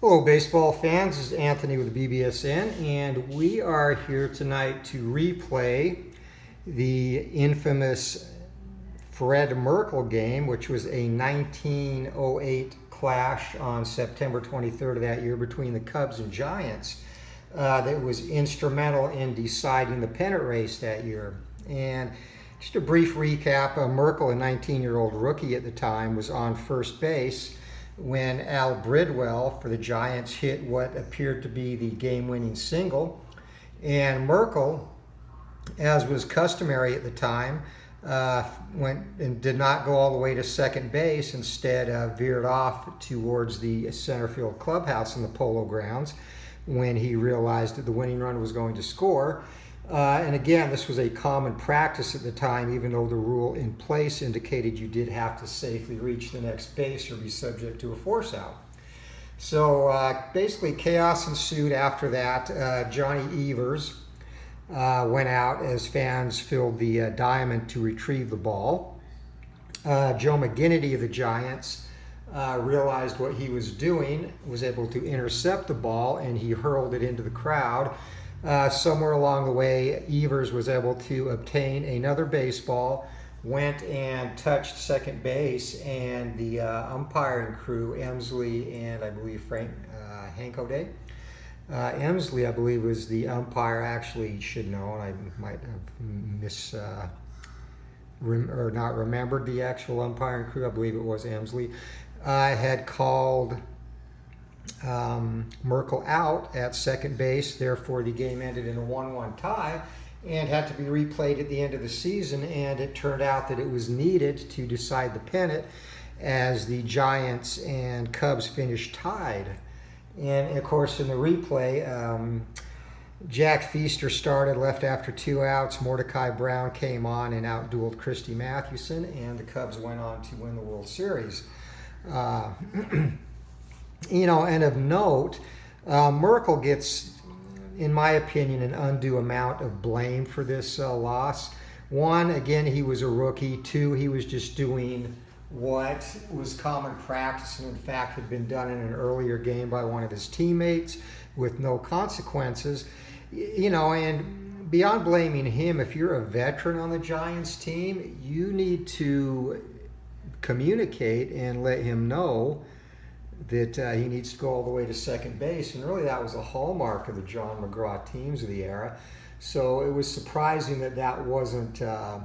Hello, baseball fans. This is Anthony with BBSN, and we are here tonight to replay the infamous Fred Merkle game, which was a 1908 clash on September 23rd of that year between the Cubs and Giants that was instrumental in deciding the pennant race that year. And just a brief recap, Merkle, a 19-year-old rookie at the time, was on first base when Al Bridwell for the Giants hit what appeared to be the game-winning single. And Merkle, as was customary at the time, went and did not go all the way to second base. Instead, veered off towards the center field clubhouse in the Polo Grounds when he realized that the winning run was going to score. And again, this was a common practice at the time, even though the rule in place indicated you did have to safely reach the next base or be subject to a force out. So basically chaos ensued after that. Johnny Evers went out as fans filled the diamond to retrieve the ball. Joe McGinnity of the Giants realized what he was doing, was able to intercept the ball, and he hurled it into the crowd. Somewhere along the way, Evers was able to obtain another baseball, went and touched second base, and the umpiring crew, Emsley and I believe Frank Hankoday. Emsley, I believe, was the umpire. Actually, should know, and I might have not remembered the actual umpiring crew. I believe it was Emsley. Had called Merkle out at second base. Therefore, the game ended in a 1-1 tie and had to be replayed at the end of the season. And it turned out that it was needed to decide the pennant, as the Giants and Cubs finished tied. And of course, in the replay, Jack Feaster started, left after 2 outs. Mordecai Brown came on and outdueled Christy Mathewson, and the Cubs went on to win the World Series. And of note, Merkle gets, in my opinion, an undue amount of blame for this loss. One, again, he was a rookie. Two, he was just doing what was common practice and in fact had been done in an earlier game by one of his teammates with no consequences. And beyond blaming him, if you're a veteran on the Giants team, you need to communicate and let him know that he needs to go all the way to second base. And really that was a hallmark of the John McGraw teams of the era. So it was surprising that that wasn't, they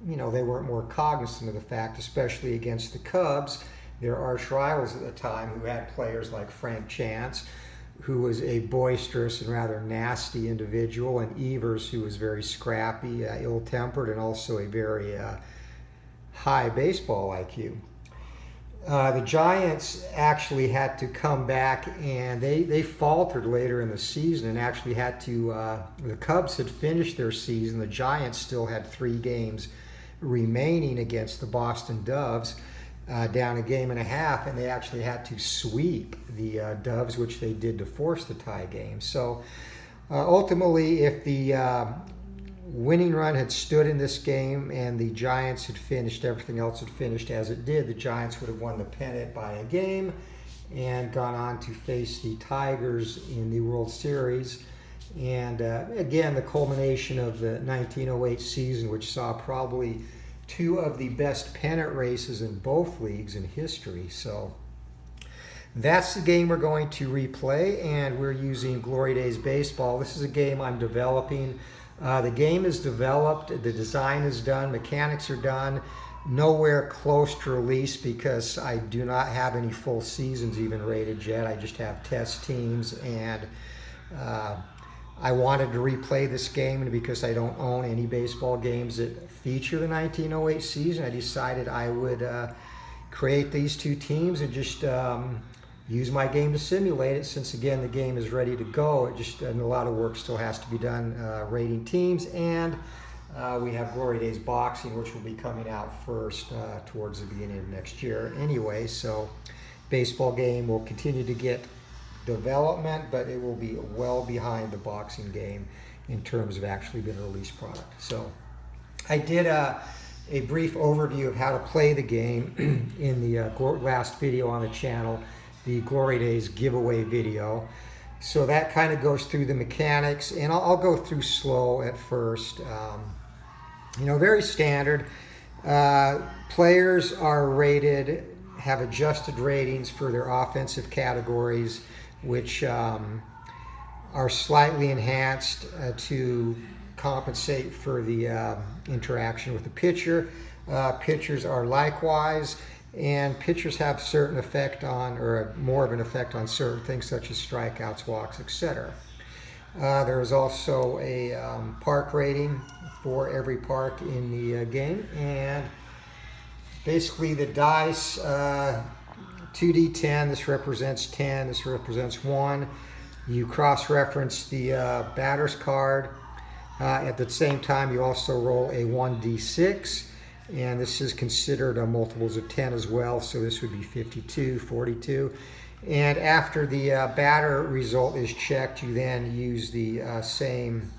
weren't more cognizant of the fact, especially against the Cubs, their arch rivals at the time, who had players like Frank Chance, who was a boisterous and rather nasty individual, and Evers, who was very scrappy, ill-tempered, and also a very high baseball IQ. The Giants actually had to come back, and they faltered later in the season and actually had to, the Cubs had finished their season. The Giants still had 3 games remaining against the Boston Doves, down a game and a half, and they actually had to sweep the Doves, which they did to force the tie game. So ultimately, if the winning run had stood in this game and the Giants had finished, everything else had finished as it did, the Giants would have won the pennant by a game and gone on to face the Tigers in the World Series. And again, the culmination of the 1908 season, which saw probably 2 of the best pennant races in both leagues in history. So that's the game we're going to replay, and we're using Glory Days Baseball. This is a game I'm developing. The game is developed, the design is done, mechanics are done, nowhere close to release because I do not have any full seasons even rated yet. I just have test teams, and I wanted to replay this game, and because I don't own any baseball games that feature the 1908 season, I decided I would create these 2 teams and just use my game to simulate it, since again the game is ready to go. And a lot of work still has to be done rating teams, and we have Glory Days Boxing, which will be coming out first towards the beginning of next year anyway. So baseball game will continue to get development, but it will be well behind the boxing game in terms of actually being a released product. So I did a brief overview of how to play the game in the last video on the channel. the Glory Days giveaway video. So that kind of goes through the mechanics, and I'll go through slow at first. Very standard. Players are rated, have adjusted ratings for their offensive categories, which are slightly enhanced to compensate for the interaction with the pitcher. Pitchers are likewise, and pitchers have certain effect on, or more of an effect on certain things such as strikeouts, walks, etc. There is also a park rating for every park in the game, and basically the dice, 2d10, this represents 10, this represents 1. You cross-reference the batter's card. At the same time, you also roll a 1d6, and this is considered multiples of 10 as well, so this would be 52, 42. And after the batter result is checked, you then use the same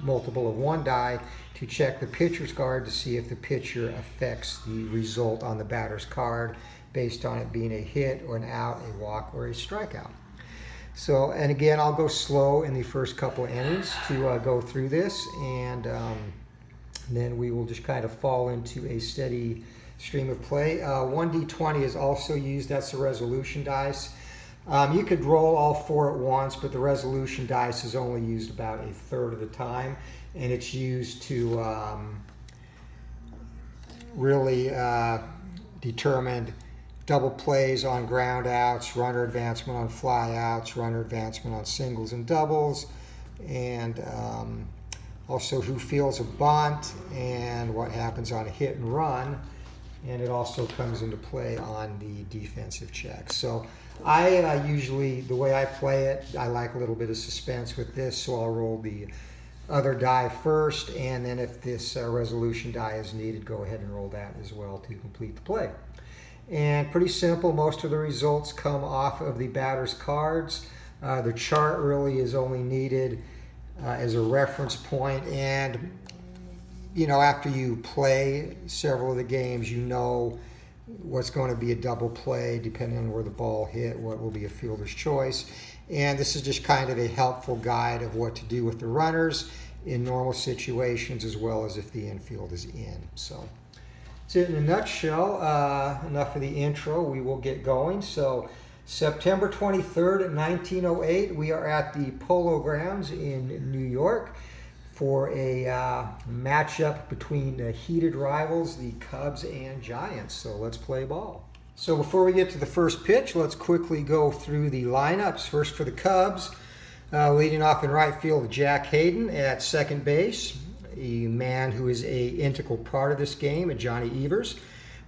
multiple of 1 die to check the pitcher's card to see if the pitcher affects the result on the batter's card based on it being a hit or an out, a walk, or a strikeout. So, and again, I'll go slow in the first couple of innings to go through this, and then we will just kind of fall into a steady stream of play. 1d20 is also used. That's the resolution dice. You could roll all 4 at once, but the resolution dice is only used about a third of the time, and it's used to really determine double plays on ground outs, runner advancement on fly outs, runner advancement on singles and doubles, and also who fields a bunt and what happens on a hit and run. And it also comes into play on the defensive checks. So I usually, the way I play it, I like a little bit of suspense with this, so I'll roll the other die first, and then if this resolution die is needed, go ahead and roll that as well to complete the play. And pretty simple, most of the results come off of the batter's cards. The chart really is only needed as a reference point, and after you play several of the games, you know what's going to be a double play depending on where the ball hit, what will be a fielder's choice. And this is just kind of a helpful guide of what to do with the runners in normal situations, as well as if the infield is in. So that's it in a nutshell. Enough of the intro. We will get going. So September 23rd, 1908, we are at the Polo Grounds in New York for a matchup between the heated rivals, the Cubs and Giants. So let's play ball. So before we get to the first pitch, let's quickly go through the lineups. First for the Cubs, leading off in right field, Jack Hayden. At second base, a man who is an integral part of this game, Johnny Evers.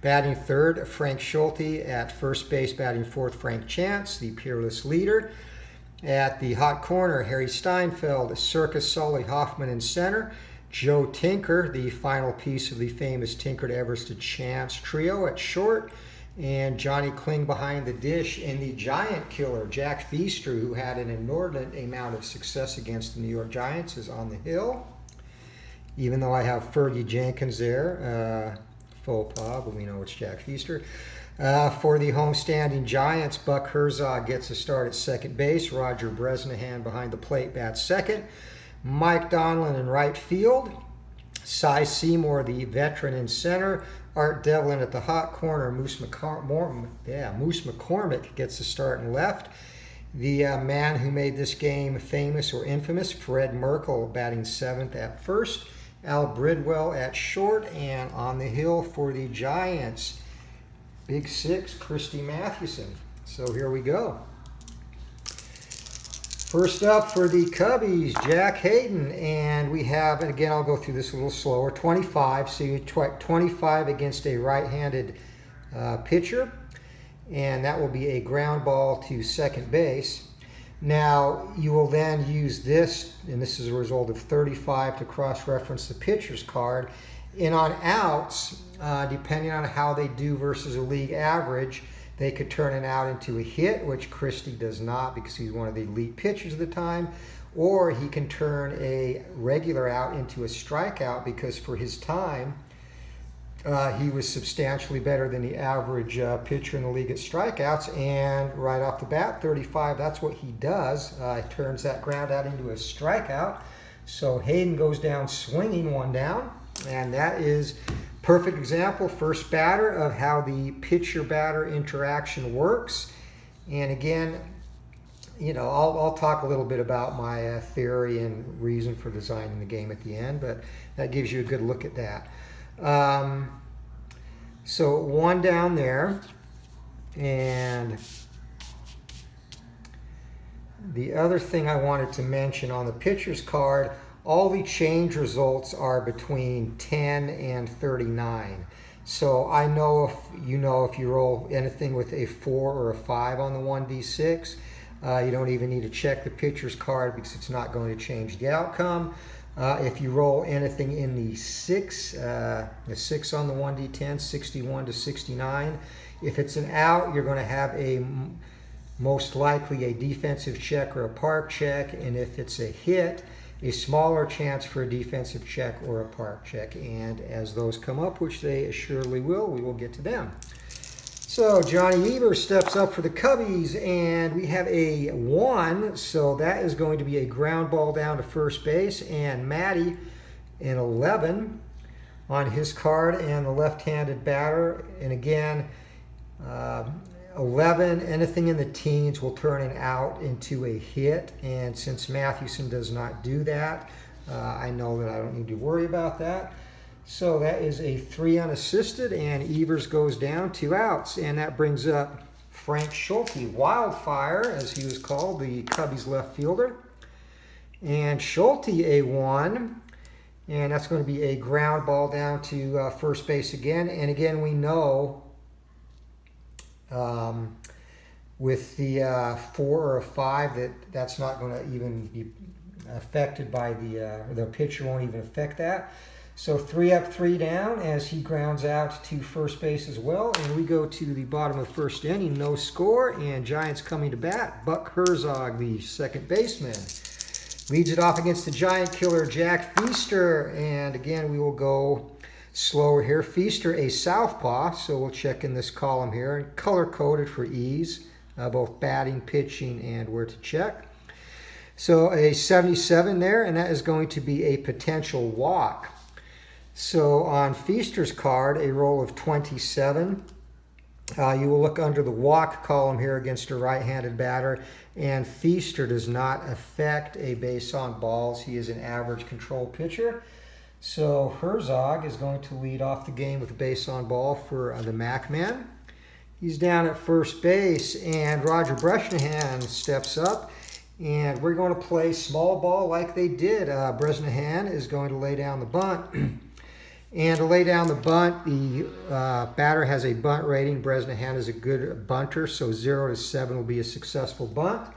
Batting third, Frank Schulte. At first base, batting fourth, Frank Chance, the peerless leader. At the hot corner, Harry Steinfeld, Circus Sully, Hoffman in center. Joe Tinker, the final piece of the famous Tinker to Evers to Chance trio at short. And Johnny Kling behind the dish. And the Giant killer, Jack Feaster, who had an inordinate amount of success against the New York Giants, is on the hill. Even though I have Fergie Jenkins there, faux pas, but we know it's Jack Feaster. For the homestanding Giants, Buck Herzog gets a start at second base. Roger Bresnahan behind the plate bats second. Mike Donlin in right field. Cy Seymour, the veteran, in center. Art Devlin at the hot corner. Moose McCormick gets a start in left. The man who made this game famous or infamous, Fred Merkle, batting seventh at first. Al Bridwell at short, and on the hill for the Giants, Big Six, Christy Mathewson. So here we go. First up for the Cubbies, Jack Hayden, and we have, and again I'll go through this a little slower, 25, so you 25 against a right-handed pitcher, and that will be a ground ball to second base. Now you will then use this, and this is a result of 35, to cross-reference the pitcher's card, and on outs, depending on how they do versus a league average, they could turn an out into a hit, which Christie does not because he's one of the elite pitchers of the time, or he can turn a regular out into a strikeout because for his time, He was substantially better than the average pitcher in the league at strikeouts, and right off the bat, 35, that's what he does. He turns that ground out into a strikeout. So Hayden goes down swinging one down, and that is perfect example, first batter, of how the pitcher-batter interaction works. And again, you know, I'll talk a little bit about my theory and reason for designing the game at the end, but that gives you a good look at that. So one down there, and the other thing I wanted to mention on the pitcher's card, all the change results are between 10 and 39. So I know if you roll anything with a 4 or a 5 on the 1d6, you don't even need to check the pitcher's card because it's not going to change the outcome. If you roll anything in the 6 on the 1d10, 61 to 69, if it's an out, you're going to have most likely a defensive check or a park check, and if it's a hit, a smaller chance for a defensive check or a park check. And as those come up, which they assuredly will, we will get to them. So Johnny Evers steps up for the Cubbies, and we have a 1, so that is going to be a ground ball down to first base, and Matty, an 11 on his card, and the left-handed batter. And again, 11, anything in the teens will turn an out into a hit, and since Mathewson does not do that, I know that I don't need to worry about that. So that is a 3 unassisted, and Evers goes down, 2 outs, and that brings up Frank Schulte, Wildfire, as he was called, the Cubbies left fielder. And Schulte, a 1, and that's going to be a ground ball down to first base again. And again, we know with the 4 or a 5 that's not going to even be affected by the pitcher won't even affect that. So 3 up, 3 down as he grounds out to first base as well. And we go to the bottom of the first inning, no score, and Giants coming to bat. Buck Herzog, the second baseman, leads it off against the Giant killer, Jack Feaster. And again, we will go slower here. Feaster, a southpaw, so we'll check in this column here, and color-coded for ease, both batting, pitching, and where to check. So a 77 there, and that is going to be a potential walk. So on Feaster's card, a roll of 27. You will look under the walk column here against a right-handed batter, and Feaster does not affect a base on balls. He is an average control pitcher. So Herzog is going to lead off the game with a base on ball for the Mac man. He's down at first base, and Roger Bresnahan steps up, and we're going to play small ball like they did. Bresnahan is going to lay down the bunt. And to lay down the bunt, the batter has a bunt rating. Bresnahan is a good bunter, so 0 to 7 will be a successful bunt.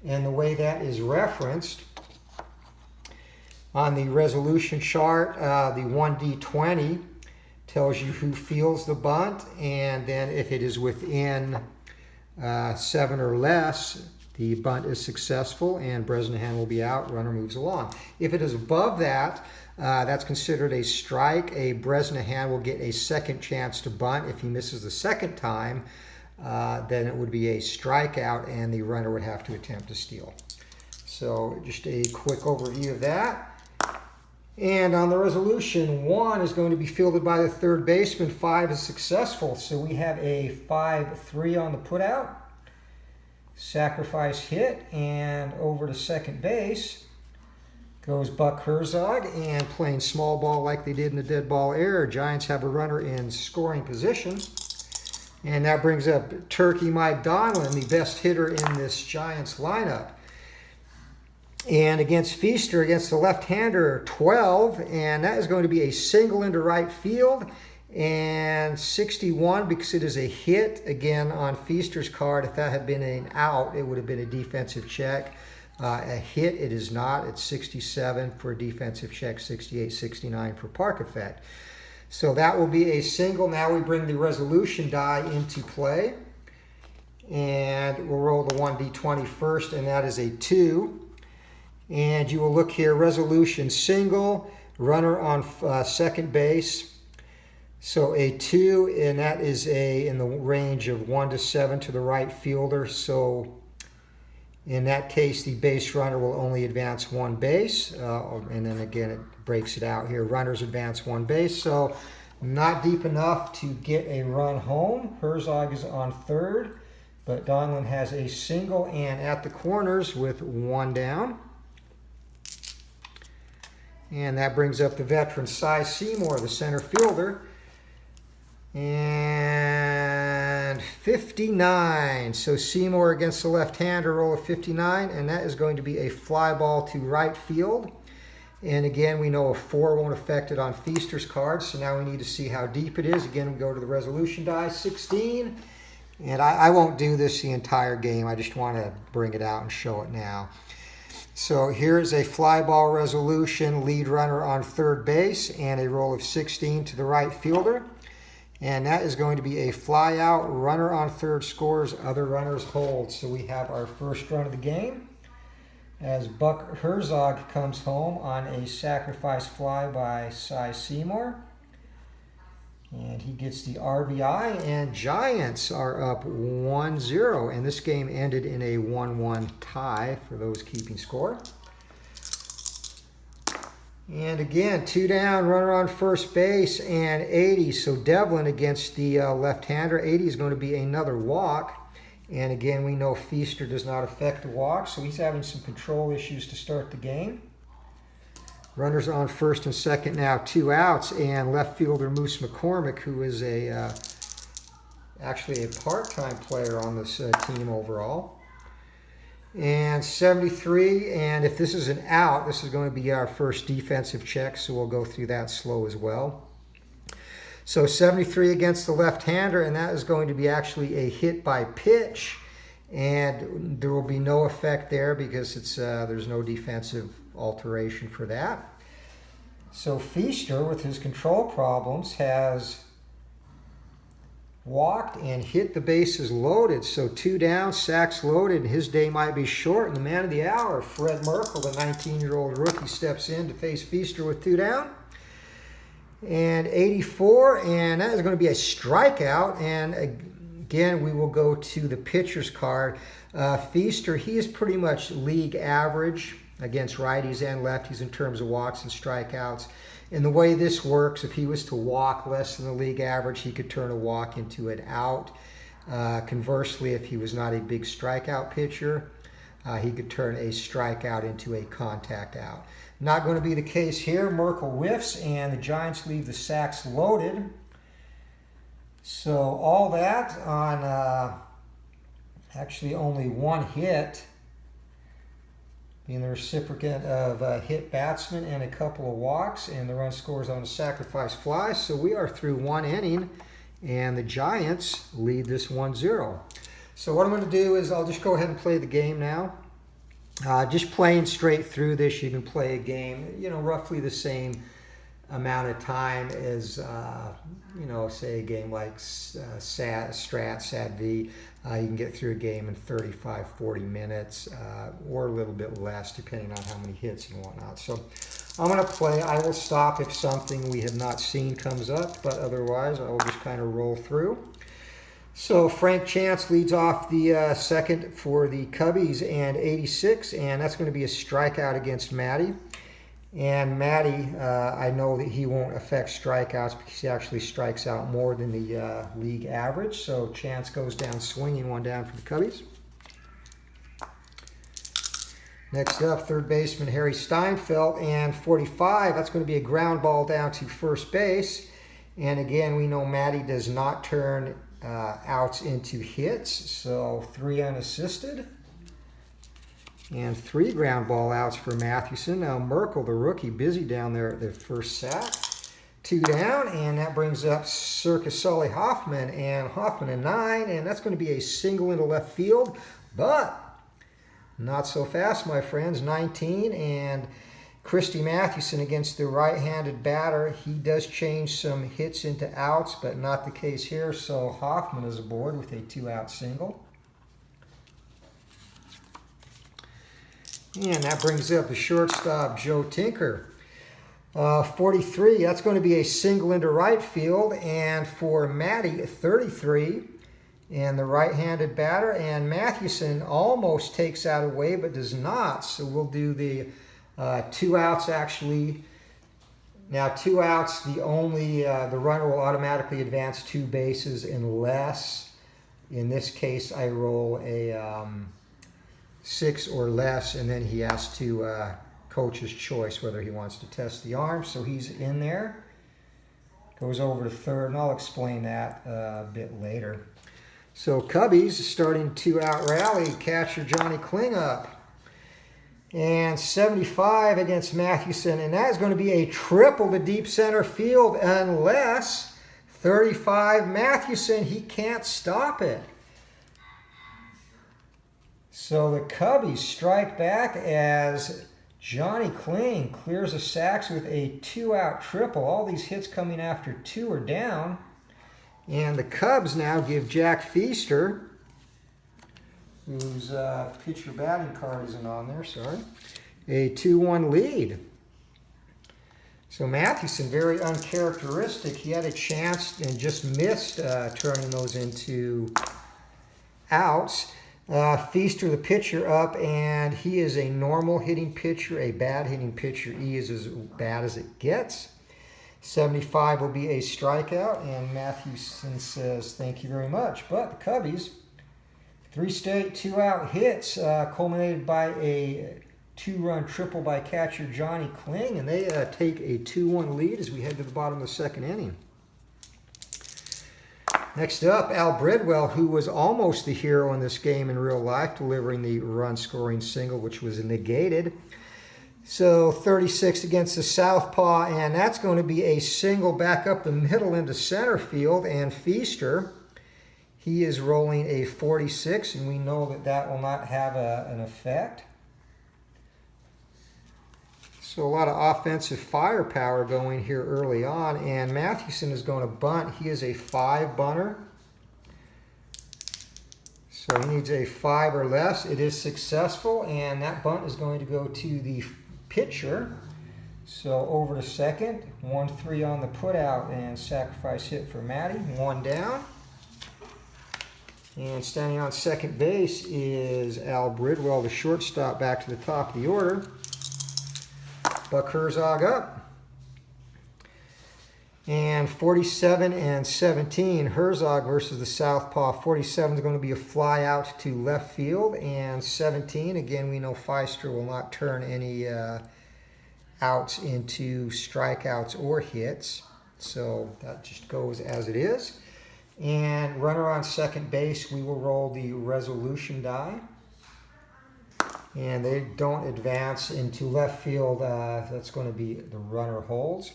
And the way that is referenced on the resolution chart, the 1D20 tells you who fields the bunt, and then if it is within 7 or less, the bunt is successful and Bresnahan will be out, runner moves along. If it is above that, that's considered a strike. A Bresnahan will get a second chance to bunt. If he misses the second time, then it would be a strikeout and the runner would have to attempt to steal. So just a quick overview of that. And on the resolution, 1 is going to be fielded by the third baseman. 5 is successful. So we have a 5-3 on the putout. Sacrifice hit, and over to second base goes Buck Herzog, and playing small ball like they did in the dead ball era, Giants have a runner in scoring position. And that brings up Turkey Mike Donlin, the best hitter in this Giants lineup. And against Feaster, against the left-hander, 12, and that is going to be a single into right field. And 61, because it is a hit, again, on Feaster's card. If that had been an out, it would have been a defensive check. A hit, it is not. It's 67 for a defensive check, 68, 69 for park effect. So that will be a single. Now we bring the resolution die into play. And we'll roll the 1d20 first, and that is a 2. And you will look here, resolution single, runner on second base. So a 2, and that is in the range of 1 to 7 to the right fielder. So in that case, the base runner will only advance 1 base. And then again, it breaks it out here. Runners advance 1 base. So not deep enough to get a run home. Herzog is on third, but Donlin has a single and at the corners with 1 down. And that brings up the veteran Cy Seymour, the center fielder. And 59. So Seymour against the left-hander, roll of 59, and that is going to be a fly ball to right field. And again, we know a 4 won't affect it on Feaster's card, so now we need to see how deep it is. Again, we go to the resolution die, 16. And I won't do this the entire game. I just want to bring it out and show it now. So here's a fly ball resolution, lead runner on third base, and a roll of 16 to the right fielder. And that is going to be a fly out, runner on third scores, other runners hold. So we have our first run of the game as Buck Herzog comes home on a sacrifice fly by Cy Seymour. And he gets the RBI, and Giants are up 1-0. And this game ended in a 1-1 tie for those keeping score. And again, 2 down, runner on first base, and 80. So Devlin against the left-hander. 80 is going to be another walk. And again, we know Feaster does not affect the walk, so he's having some control issues to start the game. Runners on first and second now, 2 outs, and left fielder Moose McCormick, who is actually a part-time player on this team overall. And 73, and if this is an out, this is going to be our first defensive check, so we'll go through that slow as well. So 73 against the left-hander, and that is going to be actually a hit by pitch, and there will be no effect there because there's no defensive alteration for that. So Feaster, with his control problems, has walked and hit the bases loaded. So 2 down, sacks loaded, and his day might be short. And the man of the hour, Fred Merkle, the 19-year-old rookie, steps in to face Feaster with 2 down. And 84, and that is going to be a strikeout. And again, we will go to the pitcher's card. Feaster, he is pretty much league average against righties and lefties in terms of walks and strikeouts. And the way this works, if he was to walk less than the league average, he could turn a walk into an out. Conversely, if he was not a big strikeout pitcher, he could turn a strikeout into a contact out. Not going to be the case here. Merkle whiffs, and the Giants leave the sacks loaded. So all that on actually only 1 hit, being the recipient of a hit batsman and a couple of walks, and the run scores on a sacrifice fly. So we are through 1 inning, and the Giants lead this 1-0. So what I'm going to do is I'll just go ahead and play the game now. Just playing straight through this, you can play a game, roughly the same amount of time as, say a game like Strat-o-Matic. You can get through a game in 35, 40 minutes, or a little bit less, depending on how many hits and whatnot. So I'm going to play. I will stop if something we have not seen comes up, but otherwise I will just kind of roll through. So Frank Chance leads off the second for the Cubbies, and 86, and that's going to be a strikeout against Matty. And Matty, I know that he won't affect strikeouts because he actually strikes out more than the league average. So Chance goes down swinging, 1 down for the Cubbies. Next up, third baseman Harry Steinfeld, and 45. That's going to be a ground ball down to first base. And again, we know Matty does not turn outs into hits, so 3 unassisted. And 3 ground ball outs for Mathewson. Now Merkle, the rookie, busy down there at the first sack. 2 down, and that brings up Circus Sully Hoffman, and Hoffman a 9, and that's going to be a single into left field, but not so fast, my friends. 19, and Christy Mathewson against the right-handed batter. He does change some hits into outs, but not the case here, so Hoffman is aboard with a 2-out single. And that brings up the shortstop, Joe Tinker. 43, that's going to be a single into right field. And for Matty, 33, and the right-handed batter. And Mathewson almost takes that away, but does not. So we'll do the 2 outs actually. Now 2 outs, the runner will automatically advance 2 bases unless, in this case, I roll a 6 or less, and then he has to coach's choice whether he wants to test the arm. So he's in there, goes over to third, and I'll explain that a bit later. So Cubbies starting 2-out rally, catcher Johnny Kling up. And 75 against Mathewson, and that is going to be a triple to deep center field unless 35 Mathewson, he can't stop it. So the Cubbies strike back as Johnny Kling clears the sacks with a 2-out triple. All these hits coming after 2 are down. And the Cubs now give Jack Feaster, whose pitcher batting card isn't on there, sorry, a 2-1 lead. So Mathewson, very uncharacteristic. He had a chance and just missed turning those into outs. Feaster, the pitcher, up, and he is a normal hitting pitcher, a bad hitting pitcher. He is as bad as it gets. 75 will be a strikeout, and Mathewson says, thank you very much. But the Cubbies, 3 straight 2-out hits, culminated by a 2-run triple by catcher Johnny Kling, and they take a 2-1 lead as we head to the bottom of the 2nd inning. Next up, Al Bridwell, who was almost the hero in this game in real life, delivering the run-scoring single, which was negated. So 36 against the southpaw, and that's going to be a single back up the middle into center field. And Feaster, he is rolling a 46, and we know that that will not have an effect. So a lot of offensive firepower going here early on, and Mathewson is going to bunt. He is a 5-bunter. So he needs a 5 or less. It is successful, and that bunt is going to go to the pitcher. So over to second, 1-3 on the putout, and sacrifice hit for Matty, 1 down. And standing on second base is Al Bridwell, the shortstop, back to the top of the order. Buck Herzog up. And 47 and 17, Herzog versus the southpaw. 47 is going to be a fly out to left field, and 17, again, we know Feaster will not turn any outs into strikeouts or hits, so that just goes as it is. And runner on second base, we will roll the resolution die, and they don't advance into left field. That's going to be the runner holds.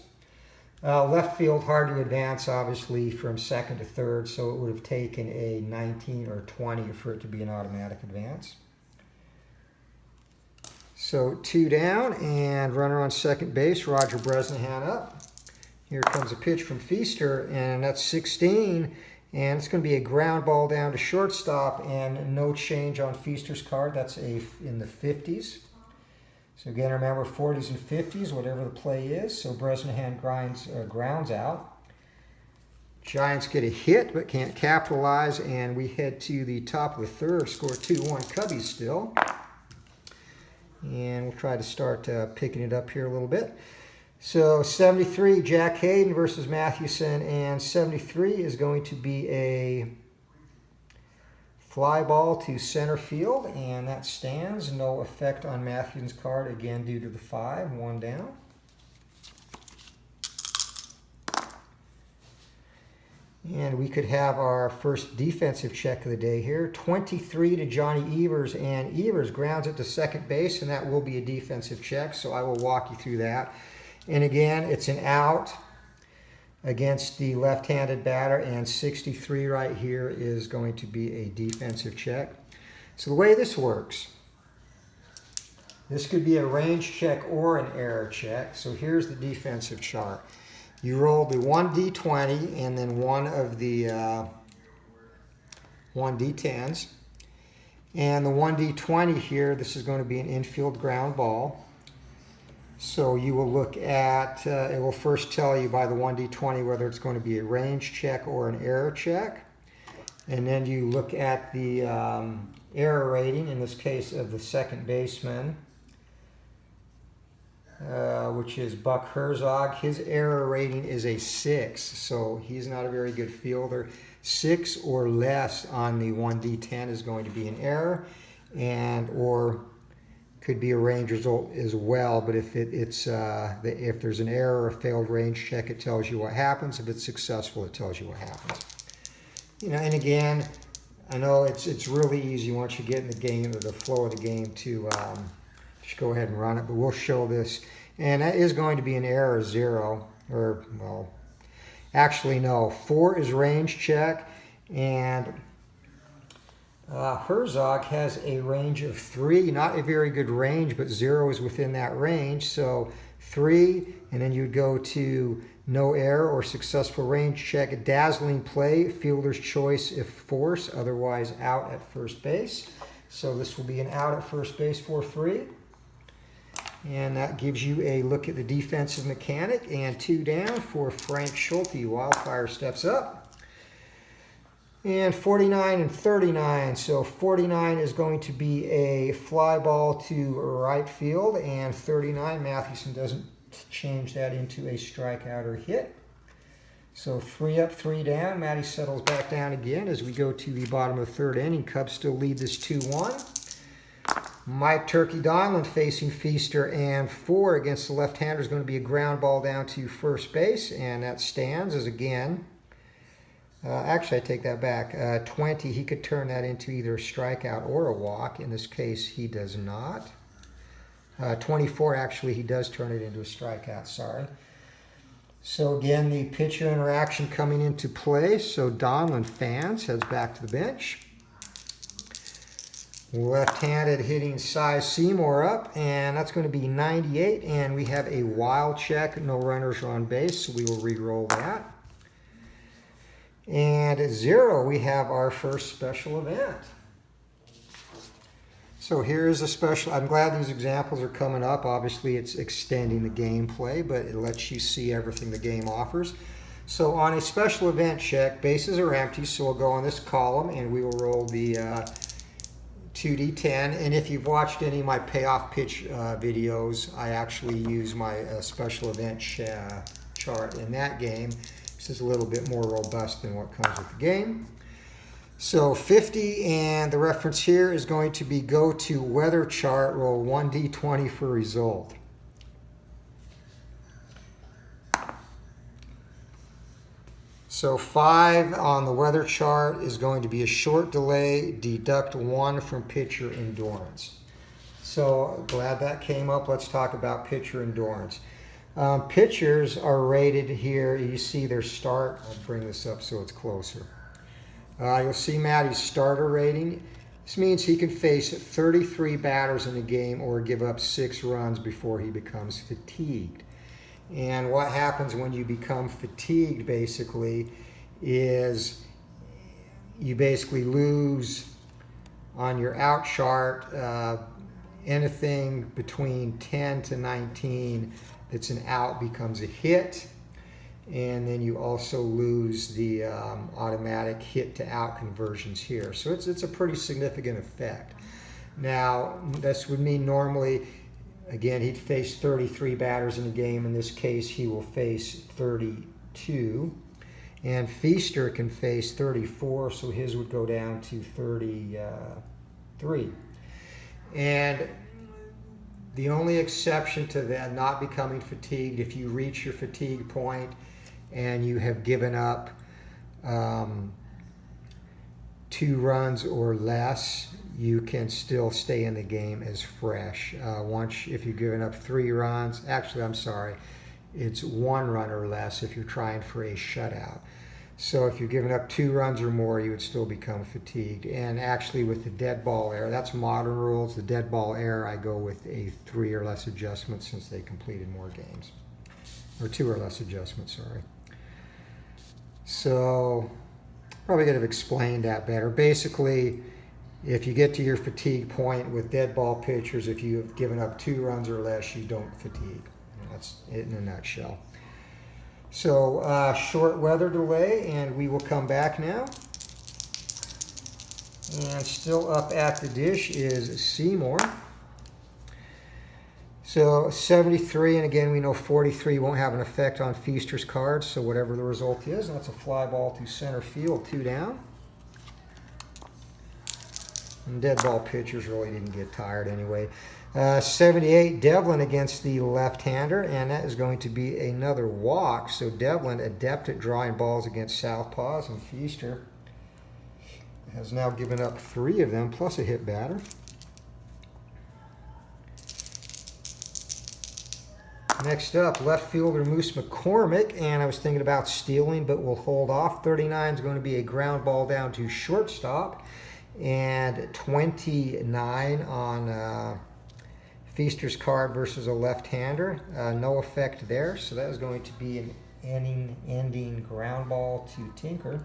Left field, hard to advance, obviously, from second to third, so it would have taken a 19 or 20 for it to be an automatic advance. So 2 down, and runner on second base, Roger Bresnahan up. Here comes a pitch from Feaster, and that's 16, and it's going to be a ground ball down to shortstop, and no change on Feaster's card. That's in the 50s. So again, remember 40s and 50s, whatever the play is. So Bresnahan grounds out. Giants get a hit but can't capitalize, and we head to the top of the third, score 2-1 Cubbies still. And we'll try to start picking it up here a little bit. So 73, Jack Hayden versus Mathewson, and 73 is going to be a fly ball to center field, and that stands. No effect on Mathewson's card, again due to the 5, 1 down. And we could have our first defensive check of the day here. 23 to Johnny Evers, and Evers grounds it to second base, and that will be a defensive check, so I will walk you through that. And again, it's an out against the left-handed batter, and 63 right here is going to be a defensive check. So the way this works, this could be a range check or an error check. So here's the defensive chart. You roll the 1d20 and then one of the 1d10s. And the 1d20 here, this is going to be an infield ground ball. So you will look at, it will first tell you by the 1d20 whether it's going to be a range check or an error check. And then you look at the error rating, in this case of the second baseman, which is Buck Herzog. His error rating is a 6, so he's not a very good fielder. 6 or less on the 1d10 is going to be an error, or could be a range result as well. But if if there's an error or a failed range check, it tells you what happens. If it's successful, it tells you what happens. You know, and again, I know it's really easy once you get in the game, or the flow of the game, to just go ahead and run it. But we'll show this, and that is going to be an error 0, or well, actually no, 4 is range check, and Herzog has a range of 3, not a very good range, but 0 is within that range. So 3, and then you'd go to no error or successful range check. A dazzling play, fielder's choice if force, otherwise out at first base. So this will be an out at first base for 3. And that gives you a look at the defensive mechanic. And 2 down for Frank Schulte. Wildfire steps up. And 49 and 39. So 49 is going to be a fly ball to right field, and 39, Mathewson doesn't change that into a strikeout or hit. So 3 up, 3 down. Matty settles back down again as we go to the bottom of the 3rd inning. Cubs still lead this 2-1. Mike Turkey Donlin facing Feaster, and 4 against the left-hander is going to be a ground ball down to first base, and that stands as again. Actually, I take that back. 20, he could turn that into either a strikeout or a walk. In this case, he does not. 24, actually, he does turn it into a strikeout, sorry. So again, the pitcher interaction coming into play. So Donlin fans, heads back to the bench. Left-handed hitting Cy Seymour up, and that's going to be 98. And we have a wild check, no runners on base, so we will re-roll that. And at 0, we have our first special event. So here's a special. I'm glad these examples are coming up. Obviously, it's extending the gameplay, but it lets you see everything the game offers. So on a special event check, bases are empty, so we'll go on this column, and we will roll the 2d10. And if you've watched any of my payoff pitch videos, I actually use my special event chart in that game. This is a little bit more robust than what comes with the game. So 50, and the reference here is going to be go to weather chart, roll 1d20 for result. So 5 on the weather chart is going to be a short delay, deduct 1 from pitcher endurance. So glad that came up. Let's talk about pitcher endurance. Pitchers are rated here. You see their start. I'll bring this up so it's closer. You'll see Matty's starter rating. This means he can face 33 batters in a game or give up 6 runs before he becomes fatigued. And what happens when you become fatigued basically is you basically lose on your out chart anything between 10 to 19 that's an out becomes a hit, and then you also lose the automatic hit to out conversions here. So it's a pretty significant effect. Now, this would mean normally, again, he'd face 33 batters in a game. In this case, he will face 32. And Feaster can face 34, so his would go down to 33. And the only exception to that not becoming fatigued, if you reach your fatigue point and you have given up 2 runs or less, you can still stay in the game as fresh. If you've given up 3 runs, actually, I'm sorry, it's 1 run or less if you're trying for a shutout. So if you've given up 2 runs or more, you would still become fatigued. And actually with the dead ball error, that's modern rules. The dead ball error, I go with a 3 or less adjustment since they completed more games. Or 2 or less adjustments, sorry. So probably could have explained that better. Basically, if you get to your fatigue point with dead ball pitchers, if you have given up 2 runs or less, you don't fatigue. That's it in a nutshell. So short weather delay, and we will come back now. And still up at the dish is Seymour. So 73, and again we know 43 won't have an effect on Feaster's cards, so whatever the result is, that's a fly ball to center field, 2 down. And dead ball pitchers really didn't get tired anyway. 78, Devlin against the left-hander, and that is going to be another walk. So Devlin, adept at drawing balls against southpaws, and Feaster has now given up 3 of them, plus a hit batter. Next up, left fielder Moose McCormick, and I was thinking about stealing, but we'll hold off. 39 is going to be a ground ball down to shortstop, and 29 on Feaster's card versus a left-hander. No effect there, so that is going to be an ending ground ball to Tinker.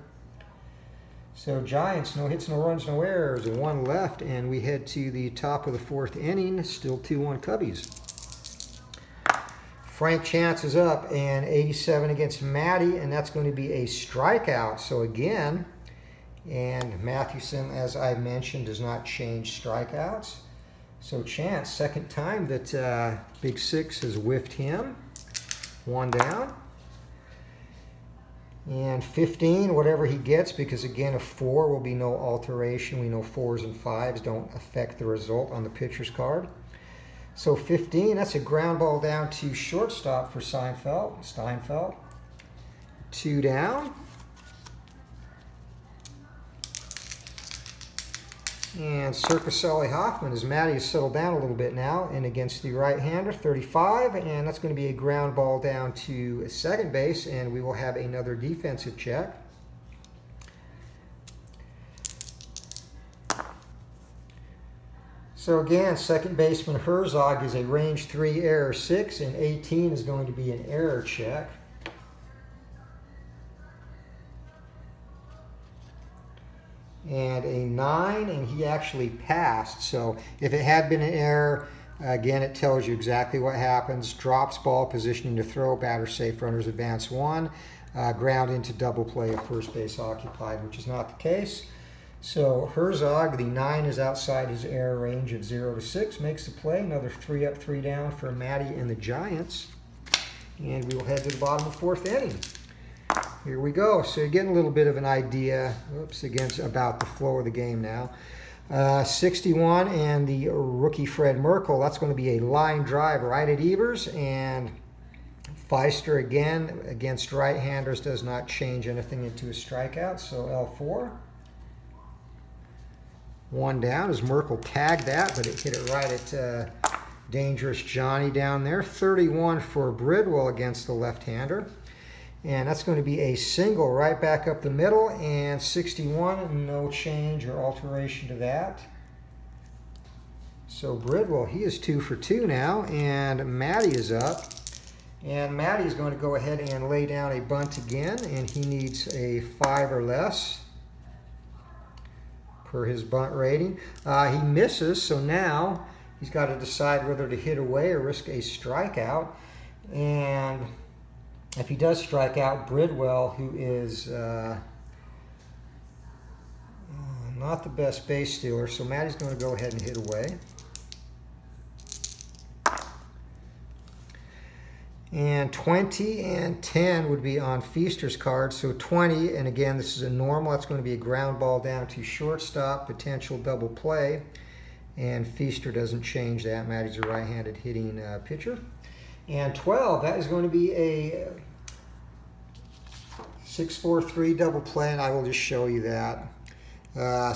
So Giants, no hits, no runs, no errors, and 1 left, and we head to the top of the 4th inning, still 2-1 Cubbies. Frank Chance is up, and 87 against Matty, and that's going to be a strikeout. So again, and Mathewson, as I mentioned, does not change strikeouts. So Chance, second time that Big Six has whiffed him. 1 down. And 15, whatever he gets, because again, a 4 will be no alteration. We know 4s and 5s don't affect the result on the pitcher's card. So 15, that's a ground ball down to shortstop for Steinfeld. 2 down. And Circus Sally Hoffman, as Matty has settled down a little bit now, and against the right-hander, 35, and that's going to be a ground ball down to second base, and we will have another defensive check. So again, second baseman Herzog is a range 3 error 6, and 18 is going to be an error check. And a 9, and he actually passed. So if it had been an error, again, it tells you exactly what happens. Drops ball, positioning to throw, batter safe, runners advance 1. Ground into double play of first base occupied, which is not the case. So Herzog, the 9 is outside his error range of 0 to 6, makes the play. Another 3 up, 3 down for Matty and the Giants. And we will head to the bottom of the 4th inning. Here we go. So you're getting a little bit of an idea, about the flow of the game now. 61, and the rookie Fred Merkle, that's going to be a line drive right at Evers, and Feister again against right-handers does not change anything into a strikeout, so L4. 1 down as Merkle tagged that, but it hit it right at Dangerous Johnny down there. 31 for Bridwell against the left-hander. And that's going to be a single right back up the middle, and 61, no change or alteration to that. So Bridwell, he is 2 for 2 now, and Matty is up. And Matty is going to go ahead and lay down a bunt again, and he needs a 5 or less per his bunt rating. He misses, so now he's got to decide whether to hit away or risk a strikeout. And if he does strike out, Bridwell, who is not the best base stealer, so Matty's going to go ahead and hit away. And 20 and 10 would be on Feaster's card. So 20, and again, this is a normal. That's going to be a ground ball down to shortstop, potential double play. And Feaster doesn't change that. Matty's a right-handed hitting pitcher. And 12, that is going to be a 6-4-3 double play, and I will just show you that.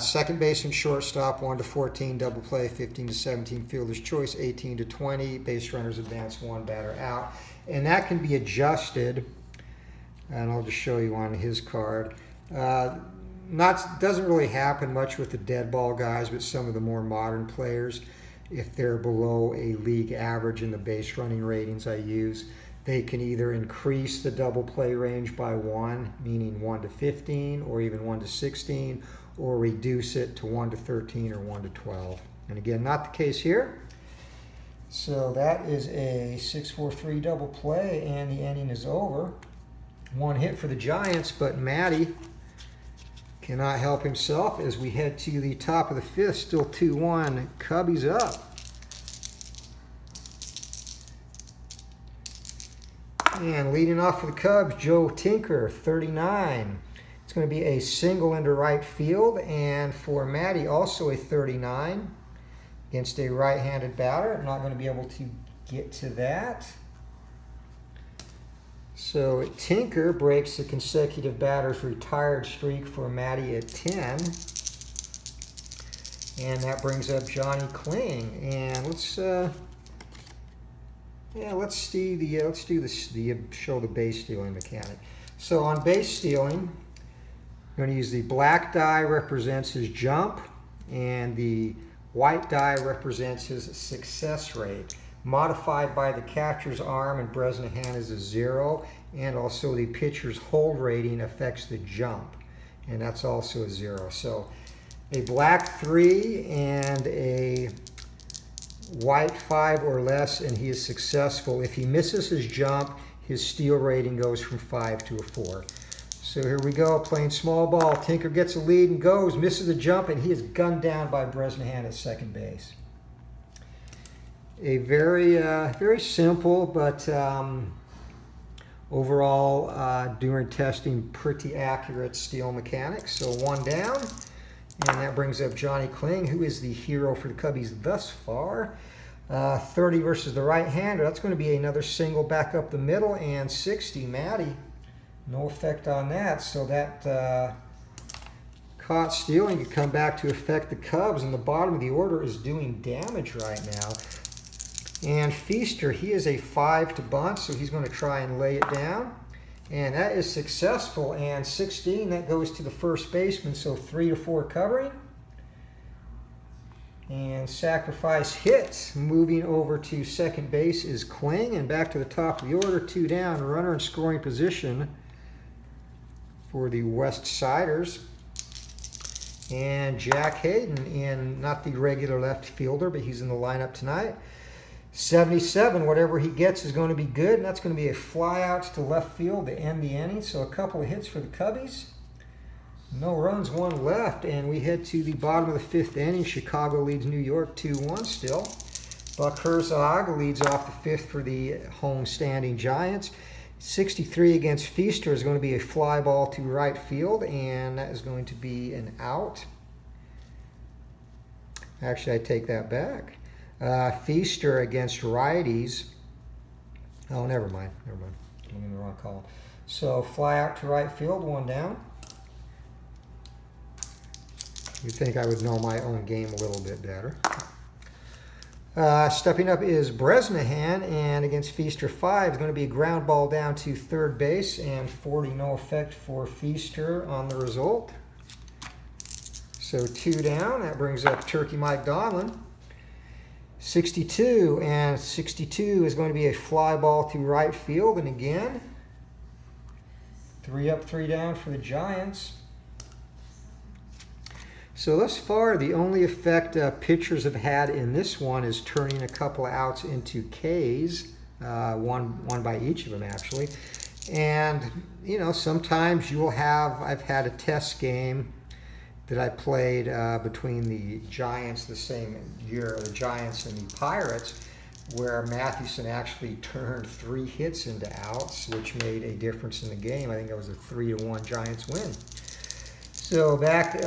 Second base and shortstop, 1 to 14 double play, 15 to 17 fielder's choice, 18 to 20 base runners advance, 1 batter out, and that can be adjusted. And I'll just show you on his card. Doesn't really happen much with the dead ball guys, but some of the more modern players, if they're below a league average in the base running ratings I use, they can either increase the double play range by 1, meaning 1 to 15, or even 1 to 16, or reduce it to 1 to 13 or 1 to 12. And again, not the case here. So that is a 6-4-3 double play, and the inning is over. One hit for the Giants, but Matty cannot help himself as we head to the top of the fifth. Still 2-1. Cubbies up. And leading off for the Cubs, Joe Tinker, 39. It's going to be a single into right field, and for Matty, also a 39 against a right-handed batter. I'm not going to be able to get to that. So Tinker breaks the consecutive batters retired streak for Matty at 10. And that brings up Johnny Kling. And let's show the base stealing mechanic. So on base stealing, I'm going to use the black die represents his jump, and the white die represents his success rate. Modified by the catcher's arm and Bresnahan is a 0, and also the pitcher's hold rating affects the jump, and that's also a 0. So a black 3 and a white 5 or less, and he is successful. If he misses his jump, his steal rating goes from 5 to a 4. So here we go, playing small ball. Tinker gets a lead and goes, misses a jump, and he is gunned down by Bresnahan at second base. A very simple, but overall, during testing, pretty accurate steal mechanics. So one down, and that brings up Johnny Kling, who is the hero for the Cubbies thus far. 30 versus the right-hander. That's going to be another single back up the middle, and 60, Matty. No effect on that, so that caught stealing could come back to affect the Cubs, and the bottom of the order is doing damage right now. And Feaster, he is a 5 to bunt, so he's going to try and lay it down. And that is successful, and 16, that goes to the first baseman, so 3 to 4 covering. And sacrifice hit. Moving over to second base is Kling, and back to the top of the order, 2 down, runner in scoring position for the West Siders. And Jack Hayden, in not the regular left fielder, but he's in the lineup tonight. 77, whatever he gets is going to be good, and that's going to be a fly out to left field to end the inning. So a couple of hits for the Cubbies. No runs, 1 left, and we head to the bottom of the 5th inning. Chicago leads New York 2-1 still. Buck Herzog leads off the 5th for the home standing Giants. 63 against Feaster is going to be a fly ball to right field, and that is going to be an out. Actually, I take that back. Feaster against righties. Oh, never mind. I'm in the wrong column. So fly out to right field, 1 down. You'd think I would know my own game a little bit better. Stepping up is Bresnahan, and against Feaster 5 is going to be a ground ball down to third base, and 40, no effect for Feaster on the result. So 2 down. That brings up Turkey Mike Donlin. 62, and 62 is going to be a fly ball to right field, and again, 3 up, 3 down for the Giants. So thus far, the only effect pitchers have had in this one is turning a couple of outs into Ks, one by each of them actually. And you know, sometimes you will have. I've had a test game that I played between the Giants the same year, the Giants and the Pirates, where Mathewson actually turned 3 hits into outs, which made a difference in the game. I think it was a 3-1 Giants win. So back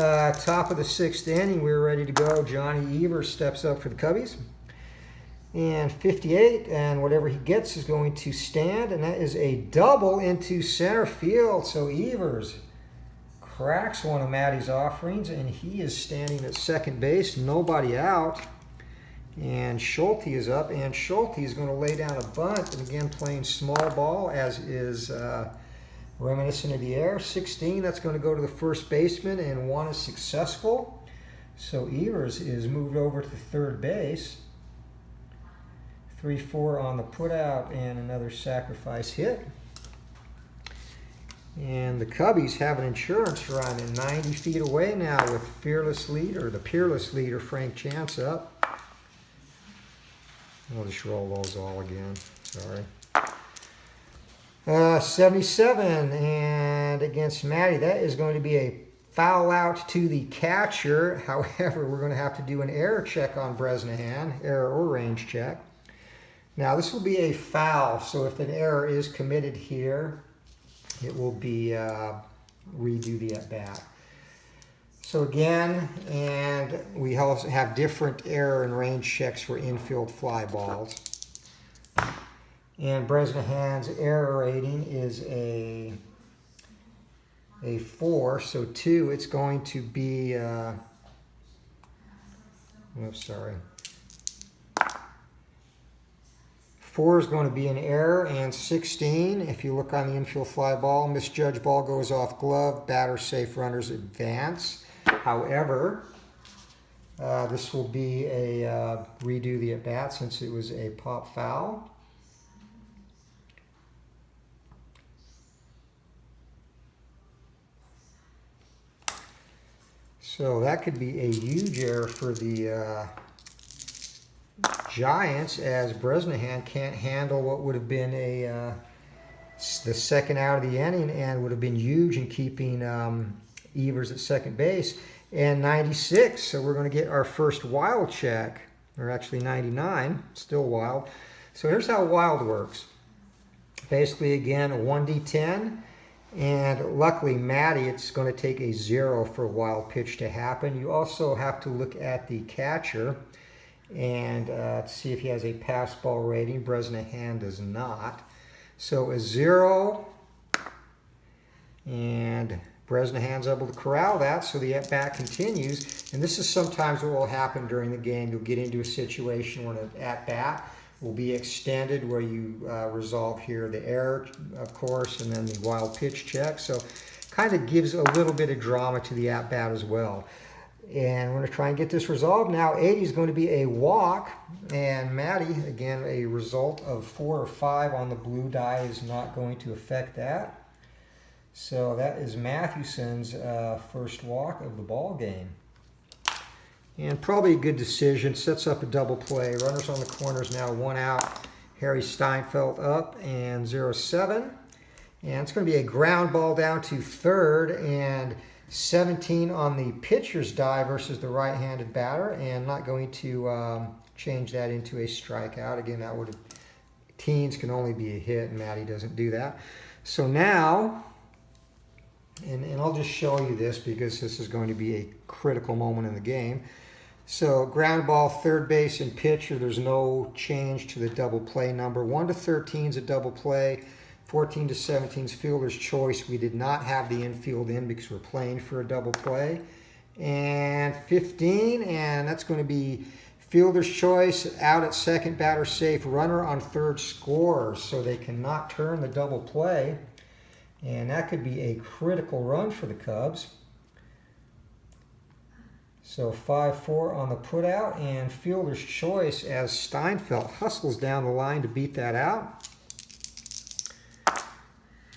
top of the 6th inning, we were ready to go. Johnny Evers steps up for the Cubbies. And 58, and whatever he gets is going to stand, and that is a double into center field. So Evers cracks one of Matty's offerings, and he is standing at second base, nobody out. And Schulte is up, and Schulte is going to lay down a bunt, and again playing small ball, as is reminiscent of the air. 16, that's going to go to the first baseman, and 1 is successful. So Evers is moved over to third base. 3-4 on the putout, and another sacrifice hit. And the Cubbies have an insurance run and 90 feet away now with the peerless leader Frank Chance up. I'll just roll those all again. Sorry. 77, and against Matty, that is going to be a foul out to the catcher. However, we're going to have to do an error check on Bresnahan, error or range check. Now, this will be a foul, so if an error is committed here, it will be redo the at-bat. So again, and we also have different error and range checks for infield fly balls. And Bresnahan's error rating is a 4, so 2, it's going to be, sorry. 4 is going to be an error, and 16, if you look on the infield fly ball, misjudged ball goes off glove, batter safe, runners advance. However, this will be a redo the at-bat since it was a pop foul. So that could be a huge error for the Giants, as Bresnahan can't handle what would have been the second out of the inning and would have been huge in keeping Evers at second base. And 96, so we're going to get our first wild check, or actually 99, still wild. So here's how wild works. Basically, again, a 1d10. And luckily, Matty, it's going to take a 0 for a wild pitch to happen. You also have to look at the catcher and see if he has a pass ball rating. Bresnahan does not. So a 0, and Bresnahan's able to corral that, so the at-bat continues. And this is sometimes what will happen during the game. You'll get into a situation where an at-bat will be extended, where you resolve here the error, of course, and then the wild pitch check. So kind of gives a little bit of drama to the at-bat as well. And we're going to try and get this resolved. Now 80 is going to be a walk, and Matty, again, a result of 4 or 5 on the blue die is not going to affect that. So that is Mathewson's first walk of the ball game. And probably a good decision. Sets up a double play. Runners on the corners now, 1 out. Harry Steinfeld up, and 0-7. And it's going to be a ground ball down to third, and 17 on the pitcher's die versus the right-handed batter, and not going to change that into a strikeout. Again, that would have, teens can only be a hit, and Matty doesn't do that. So now, and I'll just show you this because this is going to be a critical moment in the game. So ground ball, third base, and pitcher, there's no change to the double play number. 1 to 13 is a double play. 14 to 17 is fielder's choice. We did not have the infield in because we're playing for a double play. And 15, and that's going to be fielder's choice, out at second, batter safe, runner on third scores. So they cannot turn the double play. And that could be a critical run for the Cubs. So 5-4 on the putout, and fielder's choice as Steinfeld hustles down the line to beat that out.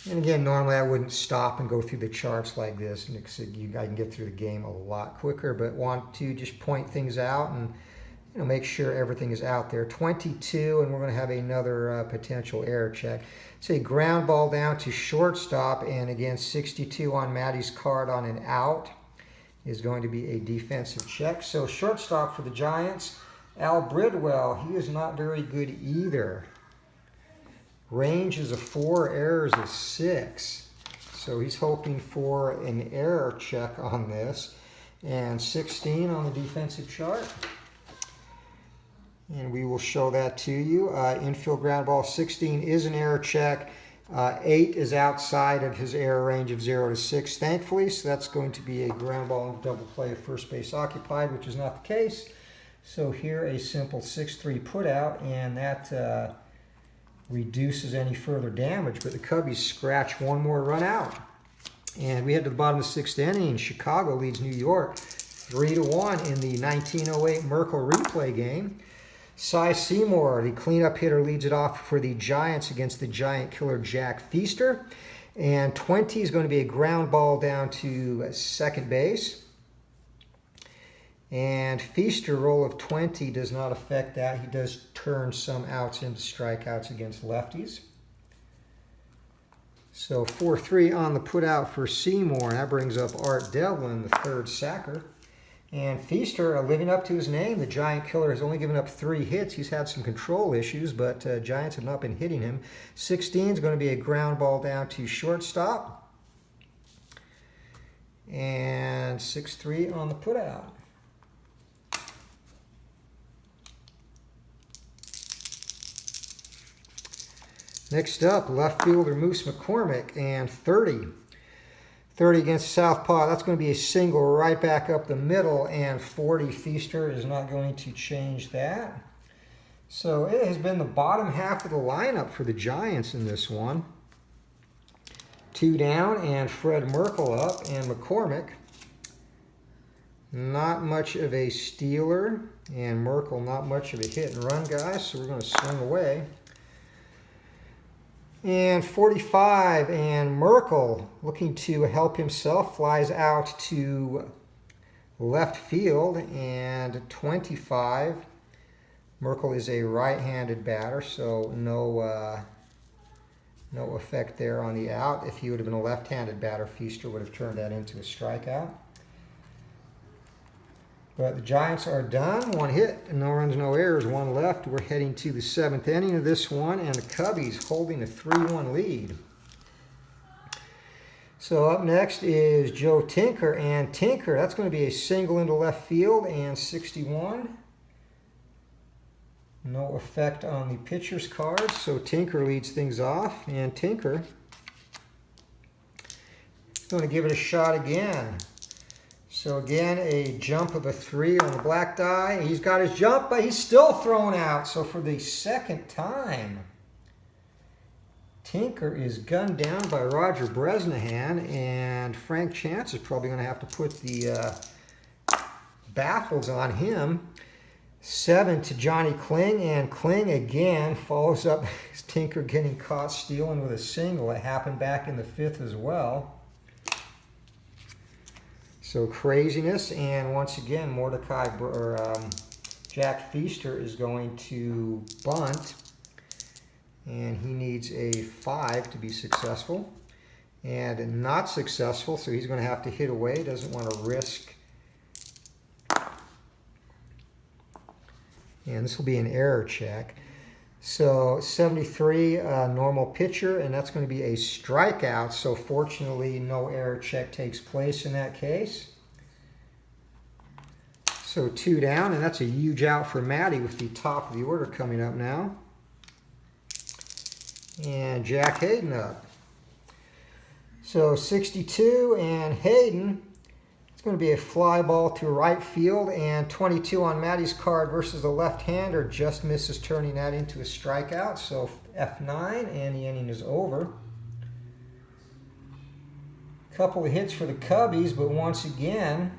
And again, normally I wouldn't stop and go through the charts like this, and I can get through the game a lot quicker, but want to just point things out and make sure everything is out there. 22, and we're going to have another potential error check. It's a ground ball down to shortstop, and again, 62 on Matty's card on an out is going to be a defensive check. So shortstop for the Giants, Al Bridwell, he is not very good either. Range is a 4, errors is 6. So he's hoping for an error check on this. And 16 on the defensive chart. And we will show that to you. Infield ground ball, 16 is an error check. 8 is outside of his error range of 0 to 6, thankfully. So that's going to be a ground ball and double play of first base occupied, which is not the case. So here a simple 6-3 put out, and that reduces any further damage. But the Cubbies scratch one more run out. And we head to the bottom of the 6th inning. Chicago leads New York 3-1 in the 1908 Merkle replay game. Cy Seymour, the cleanup hitter, leads it off for the Giants against the giant killer Jack Feaster. And 20 is going to be a ground ball down to second base. And Feaster roll of 20 does not affect that. He does turn some outs into strikeouts against lefties. So 4-3 on the putout for Seymour. That brings up Art Devlin, the third sacker. And Feaster, living up to his name, the Giant Killer, has only given up 3 hits. He's had some control issues, but Giants have not been hitting him. 16 is going to be a ground ball down to shortstop. And 6-3 on the putout. Next up, left fielder Moose McCormick, and 30. 30 against Southpaw. That's going to be a single right back up the middle, and 40 Feaster is not going to change that. So it has been the bottom half of the lineup for the Giants in this one. 2 down, and Fred Merkle up, and McCormick. Not much of a stealer, and Merkle not much of a hit and run guy, so we're going to swing away. And 45, and Merkle, looking to help himself, flies out to left field. And 25, Merkle is a right-handed batter, so no effect there on the out. If he would have been a left-handed batter, Feaster would have turned that into a strikeout. But the Giants are done. 1 hit, no runs, no errors, 1 left. We're heading to the 7th inning of this one, and the Cubbies holding a 3-1 lead. So up next is Joe Tinker, and Tinker, that's going to be a single into left field, and 61. No effect on the pitcher's card, so Tinker leads things off, and Tinker is going to give it a shot again. So again, a jump of a 3 on the black die. He's got his jump, but he's still thrown out. So for the second time, Tinker is gunned down by Roger Bresnahan, and Frank Chance is probably going to have to put the baffles on him. 7 to Johnny Kling, and Kling again follows up Tinker getting caught stealing with a single. It happened back in the 5th as well. So craziness, and once again, Jack Feaster is going to bunt, and he needs a 5 to be successful, and not successful, so he's going to have to hit away. Doesn't want to risk, and this will be an error check. So 73, normal pitcher, and that's going to be a strikeout. So fortunately, no error check takes place in that case. So 2 down, and that's a huge out for Matty with the top of the order coming up now. And Jack Hayden up. So 62, and Hayden, it's going to be a fly ball to right field, and 22 on Matty's card versus a left-hander just misses turning that into a strikeout. So F9, and the inning is over. Couple of hits for the Cubbies, but once again,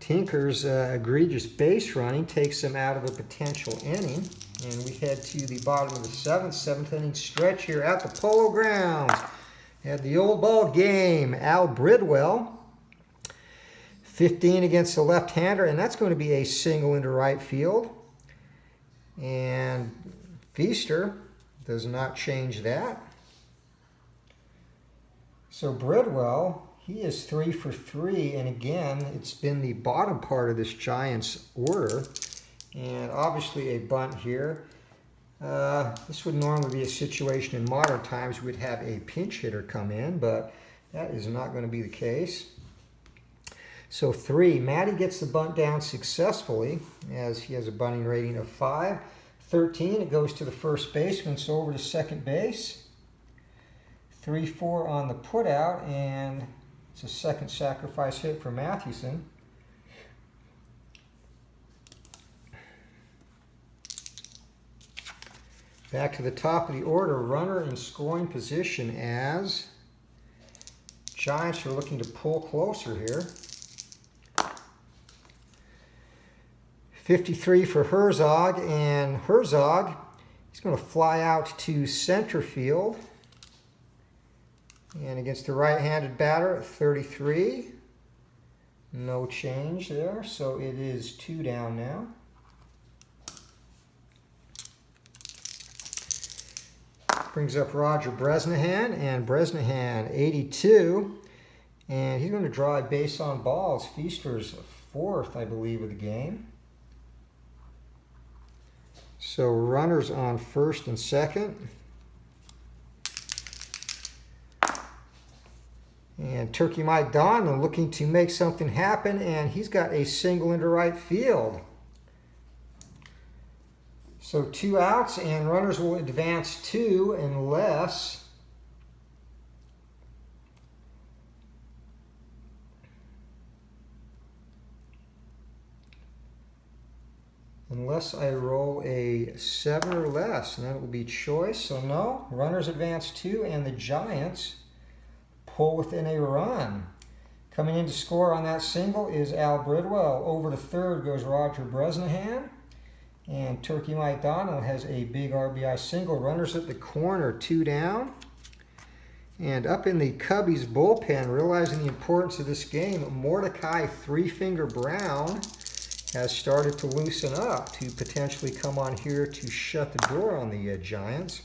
Tinker's egregious base running takes them out of a potential inning. And we head to the bottom of the 7th inning stretch here at the Polo Grounds. At the old ball game, Al Bridwell, 15 against the left-hander, and that's going to be a single into right field. And Feaster does not change that. So Bridwell, he is 3 for 3, and again, it's been the bottom part of this Giants order, and obviously a bunt here. This would normally be a situation in modern times we'd have a pinch hitter come in, but that is not going to be the case. So 3, Matty gets the bunt down successfully as he has a bunting rating of 5. 13, it goes to the first baseman, so over to second base. 3-4 on the putout, and it's a second sacrifice hit for Mathewson. Back to the top of the order, runner in scoring position as Giants are looking to pull closer here. 53 for Herzog, and Herzog, he's going to fly out to center field. And against the right-handed batter at 33, No change there, so it is 2 down now. Brings up Roger Bresnahan, and Bresnahan 82, and he's going to draw a base on balls. Feaster's 4th, I believe, of the game. So runners on 1st and 2nd. And Turkey Mike Donlin looking to make something happen, and he's got a single into right field. So 2 outs, and runners will advance 2 unless I roll a 7 or less, and that will be choice. So no, runners advance 2, and the Giants pull within a run. Coming in to score on that single is Al Bridwell. Over to 3rd goes Roger Bresnahan. And Turkey Mike Donald has a big RBI single. Runners at the corner, 2 down. And up in the Cubbies bullpen, realizing the importance of this game, Mordecai 3-Finger Brown has started to loosen up to potentially come on here to shut the door on the Giants.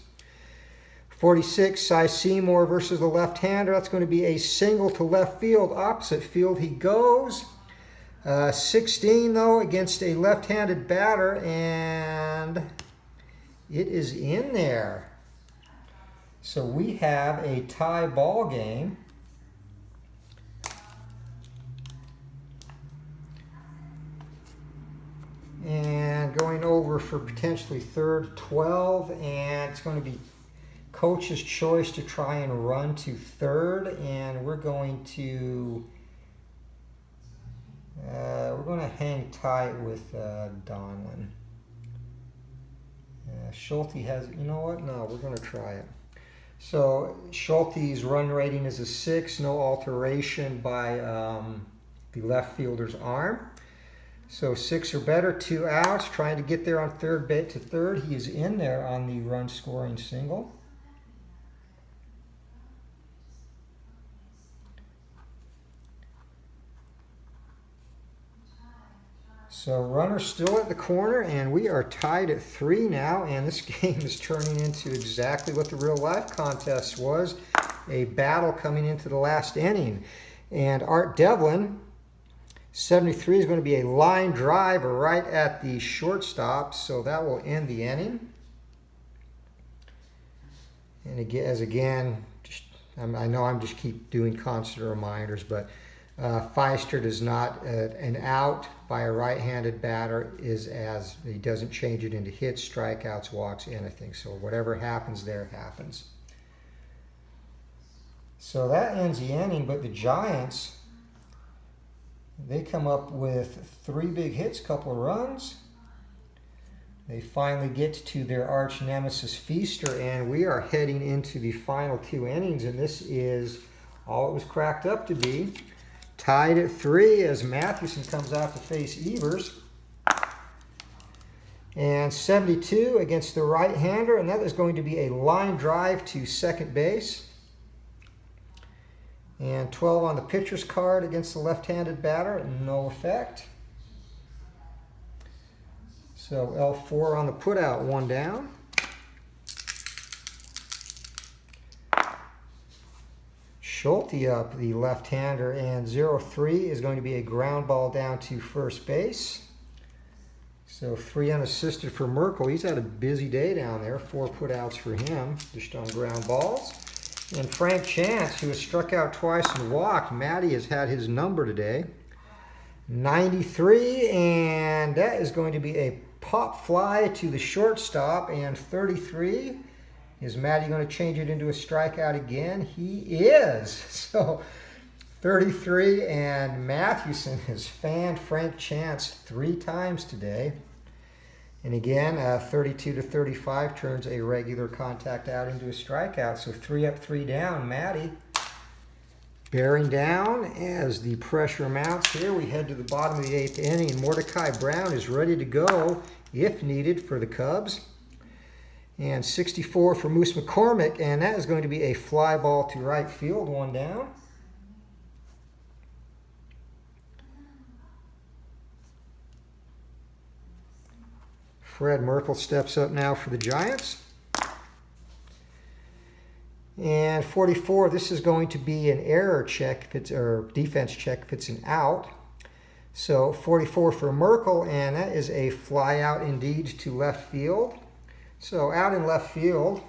46, Cy Seymour versus the left-hander. That's going to be a single to left field. Opposite field he goes. 16, though, against a left-handed batter, and it is in there. So we have a tie ball game. And going over for potentially 3rd, 12, and it's going to be coach's choice to try and run to 3rd, and we're going to hang tight with Donlin. Schulte has, you know what? No, we're going to try it. So Schulte's run rating is a 6, no alteration by the left fielder's arm. So 6 or better, 2 outs, trying to get there on 3rd base to 3rd. He is in there on the run scoring single. So runners still at the corner, and we are tied at 3 now, and this game is turning into exactly what the real life contest was, a battle coming into the last inning. And Art Devlin, 73, is going to be a line drive right at the shortstop, so that will end the inning. And again, I know I'm just keep doing constant reminders, but Feister does not, an out by a right-handed batter is as, he doesn't change it into hits, strikeouts, walks, anything. So whatever happens there happens. So that ends the inning, but the Giants, they come up with 3 big hits, couple of runs. They finally get to their arch nemesis Feaster, and we are heading into the final 2 innings, and this is all it was cracked up to be. Tied at 3 as Mathewson comes out to face Evers. And 72 against the right-hander, and that is going to be a line drive to second base. And 12 on the pitcher's card against the left-handed batter, no effect. So L4 on the putout, 1 down. Schulte up, the left-hander, and 0-3 is going to be a ground ball down to first base. So 3 unassisted for Merkle. He's had a busy day down there. 4 putouts for him, just on ground balls. And Frank Chance, who has struck out twice and walked. Matty has had his number today. 93, and that is going to be a pop fly to the shortstop. And 33. Is Matty going to change it into a strikeout again? He is. So 33, and Mathewson has fanned Frank Chance 3 times today. And again, 32 to 35 turns a regular contact out into a strikeout. So 3 up, 3 down. Matty bearing down as the pressure mounts here. We head to the bottom of the 8th inning, and Mordecai Brown is ready to go if needed for the Cubs. And 64 for Moose McCormick, and that is going to be a fly ball to right field, 1 down. Fred Merkle steps up now for the Giants. And 44, this is going to be an error check, if it's, or defense check if it's an out. So 44 for Merkle, and that is a fly out indeed to left field. So out in left field,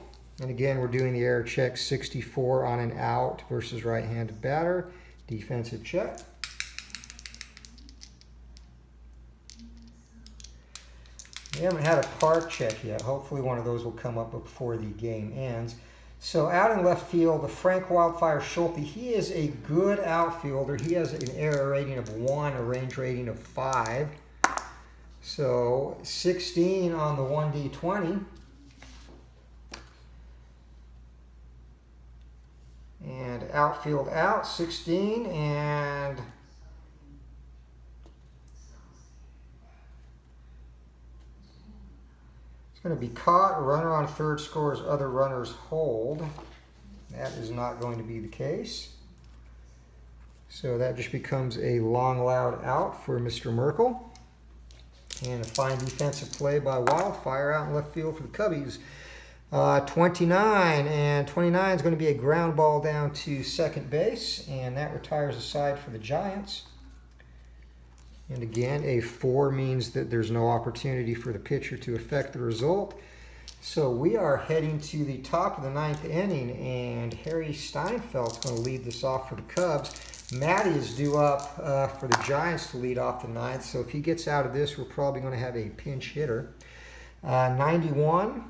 and again we're doing the error check, 64 on an out versus right-handed batter. Defensive check. We haven't had a park check yet. Hopefully one of those will come up before the game ends. So out in left field, the Frank Wildfire Schulte, he is a good outfielder. He has an error rating of 1, a range rating of 5. So 16 on the 1D20. And outfield out, 16, and going to be caught. Runner on third scores, other runners hold. That is not going to be the case. So that just becomes a long, loud out for Mr. Merkle. And a fine defensive play by Wildfire out in left field for the Cubbies. 29, and 29 is going to be a ground ball down to second base, and that retires a side for the Giants. And again, a 4 means that there's no opportunity for the pitcher to affect the result. So we are heading to the top of the 9th inning, and Harry Steinfeld's going to lead this off for the Cubs. Matty is due up for the Giants to lead off the 9th, so if he gets out of this, we're probably going to have a pinch hitter. 91,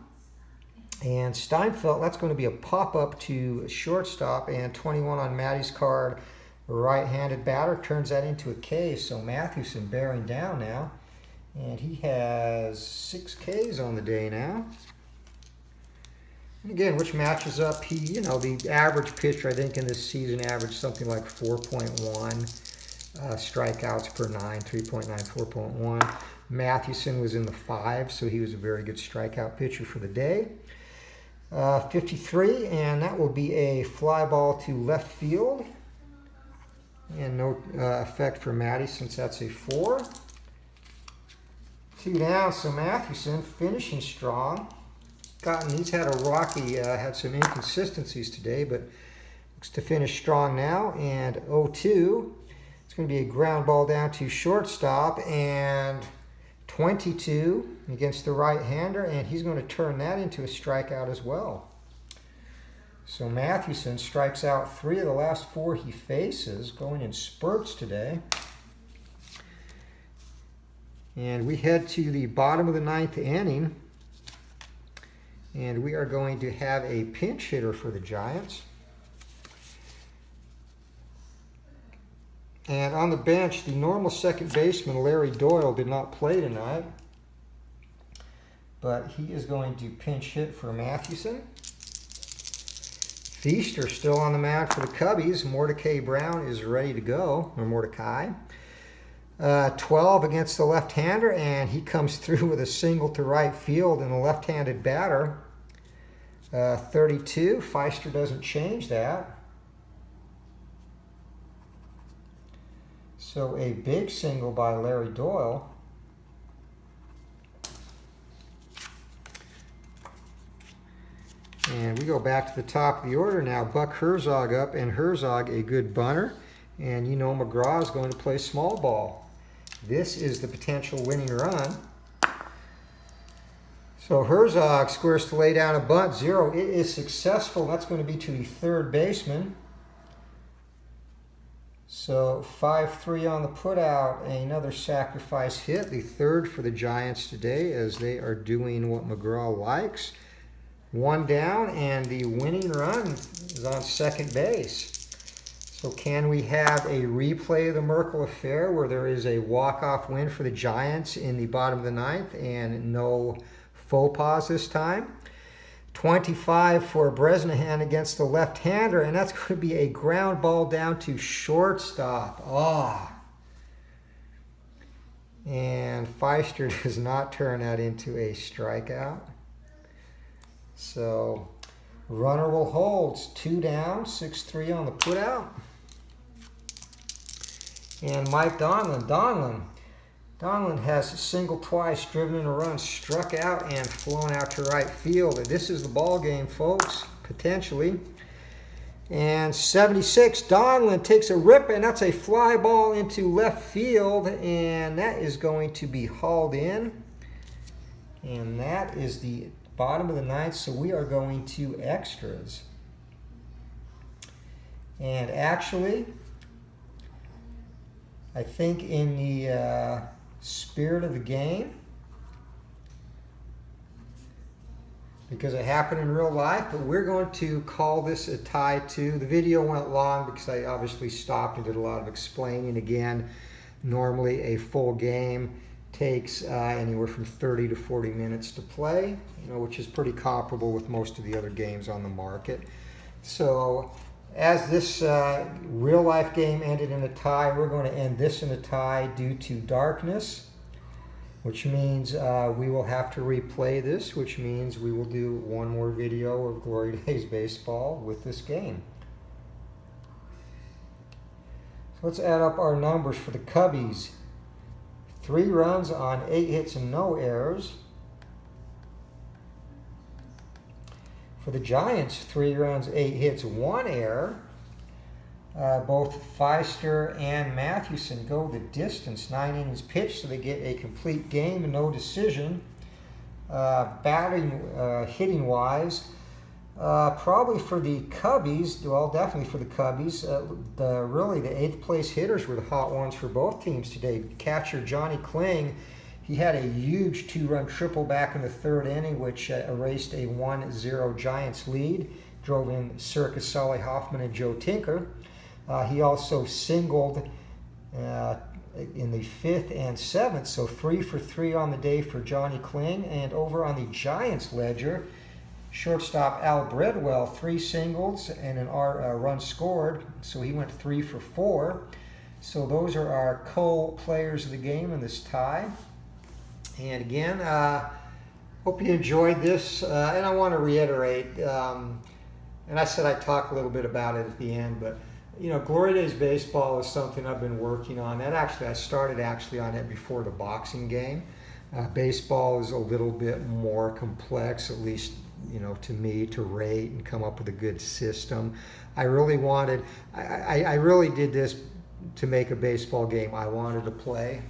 and Steinfeld, that's going to be a pop-up to shortstop, and 21 on Matty's card. Right-handed batter turns that into a K, so Mathewson bearing down now. And he has 6 Ks on the day now. And again, which matches up, the average pitcher, I think, in this season averaged something like 4.1 strikeouts per 9, 3.9, 4.1. Mathewson was in the 5, so he was a very good strikeout pitcher for the day. 53, and that will be a fly ball to left field. And no effect for Matty since that's a 4. 2 down, so Mathewson finishing strong. He's had a rocky, had some inconsistencies today, but looks to finish strong now. And 0-2, it's going to be a ground ball down to shortstop, and 22 against the right-hander, and he's going to turn that into a strikeout as well. So Mathewson strikes out 3 of the last 4 he faces, going in spurts today. And we head to the bottom of the 9th inning, and we are going to have a pinch hitter for the Giants. And on the bench, the normal second baseman, Larry Doyle, did not play tonight, but he is going to pinch hit for Mathewson. Feaster still on the mound for the Cubbies. Mordecai Brown is ready to go, or Mordecai. 12 against the left-hander, and he comes through with a single to right field and a left-handed batter. 32, Feaster doesn't change that. So a big single by Larry Doyle. And we go back to the top of the order now. Buck Herzog up, and Herzog a good bunter. And McGraw is going to play small ball. This is the potential winning run. So Herzog squares to lay down a bunt, 0. It is successful. That's going to be to the third baseman. So 5-3 on the putout, another sacrifice hit, the 3rd for the Giants today, as they are doing what McGraw likes. 1 down, and the winning run is on second base. So can we have a replay of the Merkle affair where there is a walk-off win for the Giants in the bottom of the 9th and no faux pas this time? 25 for Bresnahan against the left-hander, and that's going to be a ground ball down to shortstop. And Feaster does not turn that into a strikeout. So runner will hold. 2 down, 6-3 on the putout. And Mike Donlin. Donlin has singled twice, driven in a run, struck out, and flown out to right field. And this is the ball game, folks, potentially. And 76, Donlin takes a rip, and that's a fly ball into left field, and that is going to be hauled in. And that is the bottom of the ninth, so we are going to extras. And actually, I think in the spirit of the game, because it happened in real life, but we're going to call this a tie too. The video went long because I obviously stopped and did a lot of explaining. Again, normally a full game takes anywhere from 30 to 40 minutes to play, which is pretty comparable with most of the other games on the market. So as this real life game ended in a tie, we're going to end this in a tie due to darkness, which means we will have to replay this, which means we will do one more video of Glory Days Baseball with this game. So let's add up our numbers for the Cubbies. 3 runs on 8 hits and no errors. For the Giants, 3 runs, 8 hits, 1 error. Both Feister and Mathewson go the distance, 9 innings pitched, so they get a complete game and no decision. Hitting-wise, probably for the Cubbies, well, definitely for the Cubbies, really the 8th place hitters were the hot ones for both teams today. Catcher Johnny Kling, he had a huge 2-run triple back in the 3rd inning, which erased a 1-0 Giants lead, drove in Circus, Sully Hoffman, and Joe Tinker. He also singled in the 5th and 7th, so 3 for 3 on the day for Johnny Kling. And over on the Giants ledger, shortstop Al Bridwell, 3 singles and an run scored, so he went 3 for 4. So those are our co-players of the game in this tie. And again, hope you enjoyed this, and I want to reiterate, and I said I'd talk a little bit about it at the end, but Glory Days Baseball is something I've been working on. And actually, I started on it before the boxing game. Baseball is a little bit more complex, at least to me, to rate and come up with a good system. I really did this to make a baseball game I wanted to play.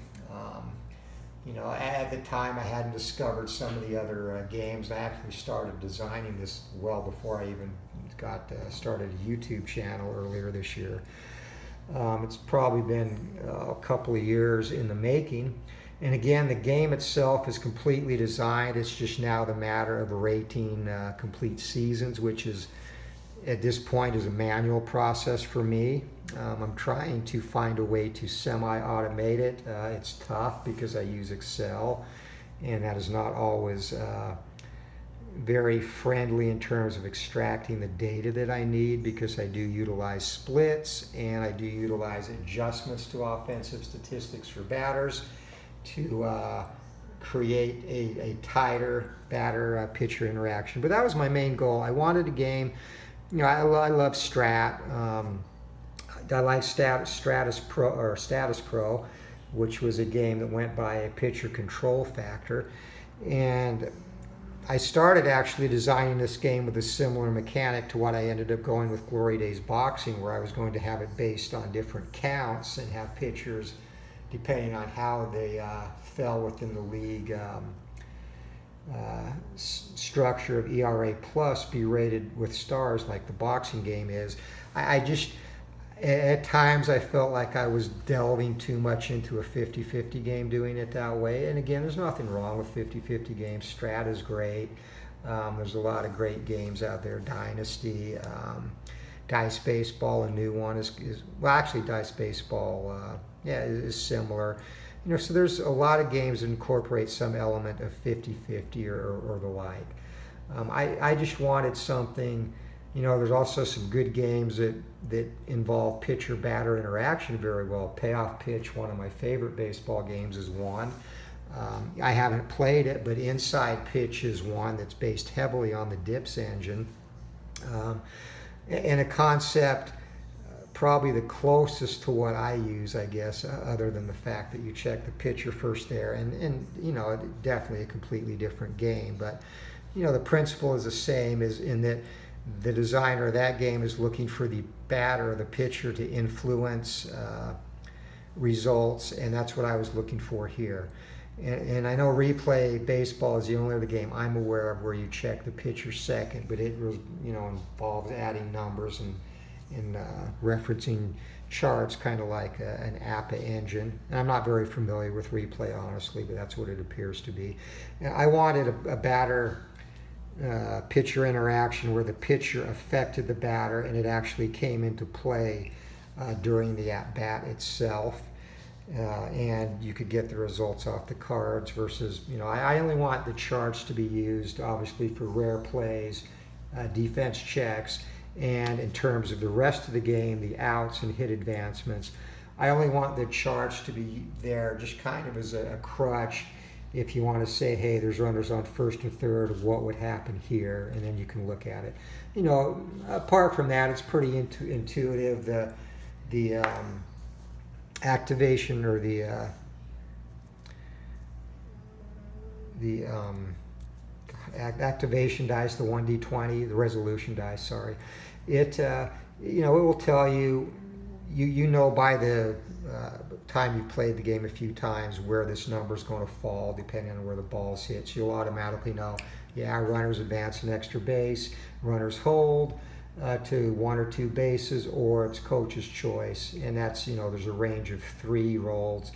At the time, I hadn't discovered some of the other games. I actually started designing this well before I even got started a YouTube channel earlier this year. It's probably been a couple of years in the making. And again, the game itself is completely designed. It's just now the matter of rating complete seasons, which is, at this point, is a manual process for me. I'm trying to find a way to semi-automate it. It's tough because I use Excel, and that is not always very friendly in terms of extracting the data that I need, because I do utilize splits and I do utilize adjustments to offensive statistics for batters to create a tighter batter-pitcher interaction. But that was my main goal. I wanted a game, I love Strat. I like Status Pro, which was a game that went by a pitcher control factor. And I started actually designing this game with a similar mechanic to what I ended up going with Glory Days Boxing, where I was going to have it based on different counts and have pitchers, depending on how they fell within the league structure of ERA plus, be rated with stars like the boxing game is. At times I felt like I was delving too much into a 50-50 game doing it that way. And again, there's nothing wrong with 50-50 games. Strat is great. There's a lot of great games out there. Dynasty, Dice Baseball, a new one is well, actually Dice Baseball, is similar. So there's a lot of games that incorporate some element of 50-50 or the like. I just wanted something. There's also some good games that involve pitcher-batter interaction very well. Payoff Pitch, one of my favorite baseball games, is one. I haven't played it, but Inside Pitch is one that's based heavily on the Dips engine. And a concept probably the closest to what I use, I guess, other than the fact that you check the pitcher first there. And you know, definitely a completely different game. But, you know, the principle is the same, is in that the designer of that game is looking for the batter or the pitcher to influence results, and that's what I was looking for here. And I know replay baseball is the only other game I'm aware of where you check the pitcher second, but it was, you know, involves adding numbers and referencing charts, kind of like an APA engine. And I'm not very familiar with replay, honestly, but that's what it appears to be. I wanted a batter pitcher interaction where the pitcher affected the batter and it actually came into play during the at-bat itself. And you could get the results off the cards versus, you know, I only want the charts to be used, obviously, for rare plays, defense checks, and in terms of the rest of the game, the outs and hit advancements. I only want the charts to be there just kind of as a crutch if you want to say, hey, there's runners on first and third, what would happen here, and then you can look at it. You know, apart from that, it's pretty intuitive. The activation or the activation dice, the 1d20, the resolution dice, sorry. It, you know, it will tell you, you know by the time you've played the game a few times where this number is going to fall depending on where the balls hit. So you'll automatically know, yeah, runners advance an extra base, runners hold to 1 or 2 bases, or it's coach's choice. And that's, you know, there's a range of 3 rolls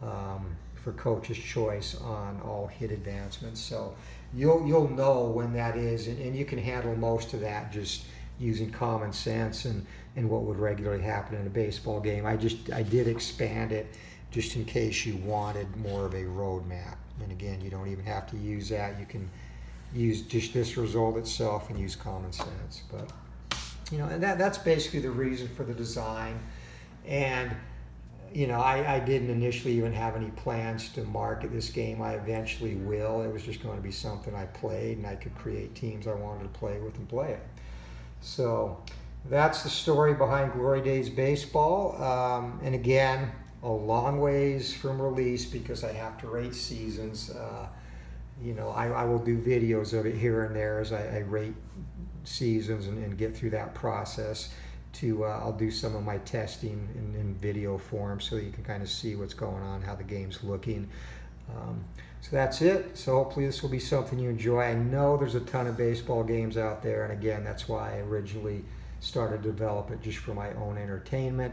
for coach's choice on all hit advancements. So you'll know when that is, and you can handle most of that just using common sense and what would regularly happen in a baseball game. I did expand it just in case you wanted more of a roadmap. And again, you don't even have to use that. You can use just this result itself and use common sense. But, you know, and that's basically the reason for the design. And, you know, I didn't initially even have any plans to market this game. I eventually will. It was just going to be something I played, and I could create teams I wanted to play with and play it. So that's the story behind Glory Days Baseball. And again, a long ways from release because I have to rate seasons. You know, I will do videos of it here and there as I rate seasons and get through that process. I'll do some of my testing in video form so that you can kind of see what's going on, how the game's looking. So that's it. So hopefully this will be something you enjoy. I know there's a ton of baseball games out there, and again, that's why I originally started to develop it just for my own entertainment.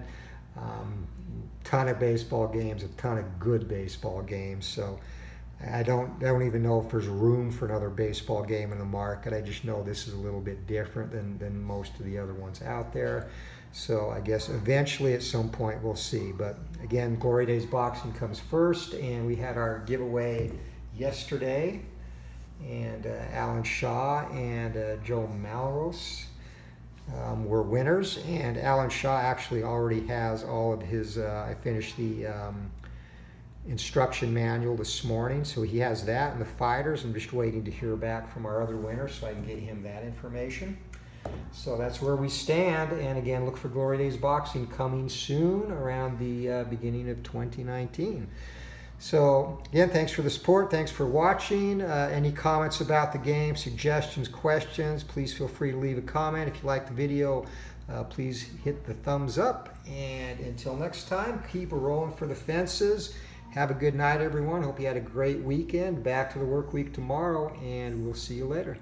Ton of baseball games, a ton of good baseball games. So I don't even know if there's room for another baseball game in the market. I just know this is a little bit different than most of the other ones out there. So I guess eventually at some point we'll see. But again, Glory Days Boxing comes first, and we had our giveaway yesterday. And Alan Shaw and Joe Malros were winners. And Alan Shaw actually already has all of his, I finished the instruction manual this morning, so he has that and the fighters. I'm just waiting to hear back from our other winners so I can get him that information. So that's where we stand. And again, look for Glory Days Boxing coming soon around the beginning of 2019. So again, thanks for the support. Thanks for watching. Any comments about the game, suggestions, questions, please feel free to leave a comment. If you like the video, please hit the thumbs up. And until next time, keep rolling for the fences. Have a good night, everyone. Hope you had a great weekend. Back to the work week tomorrow, and we'll see you later.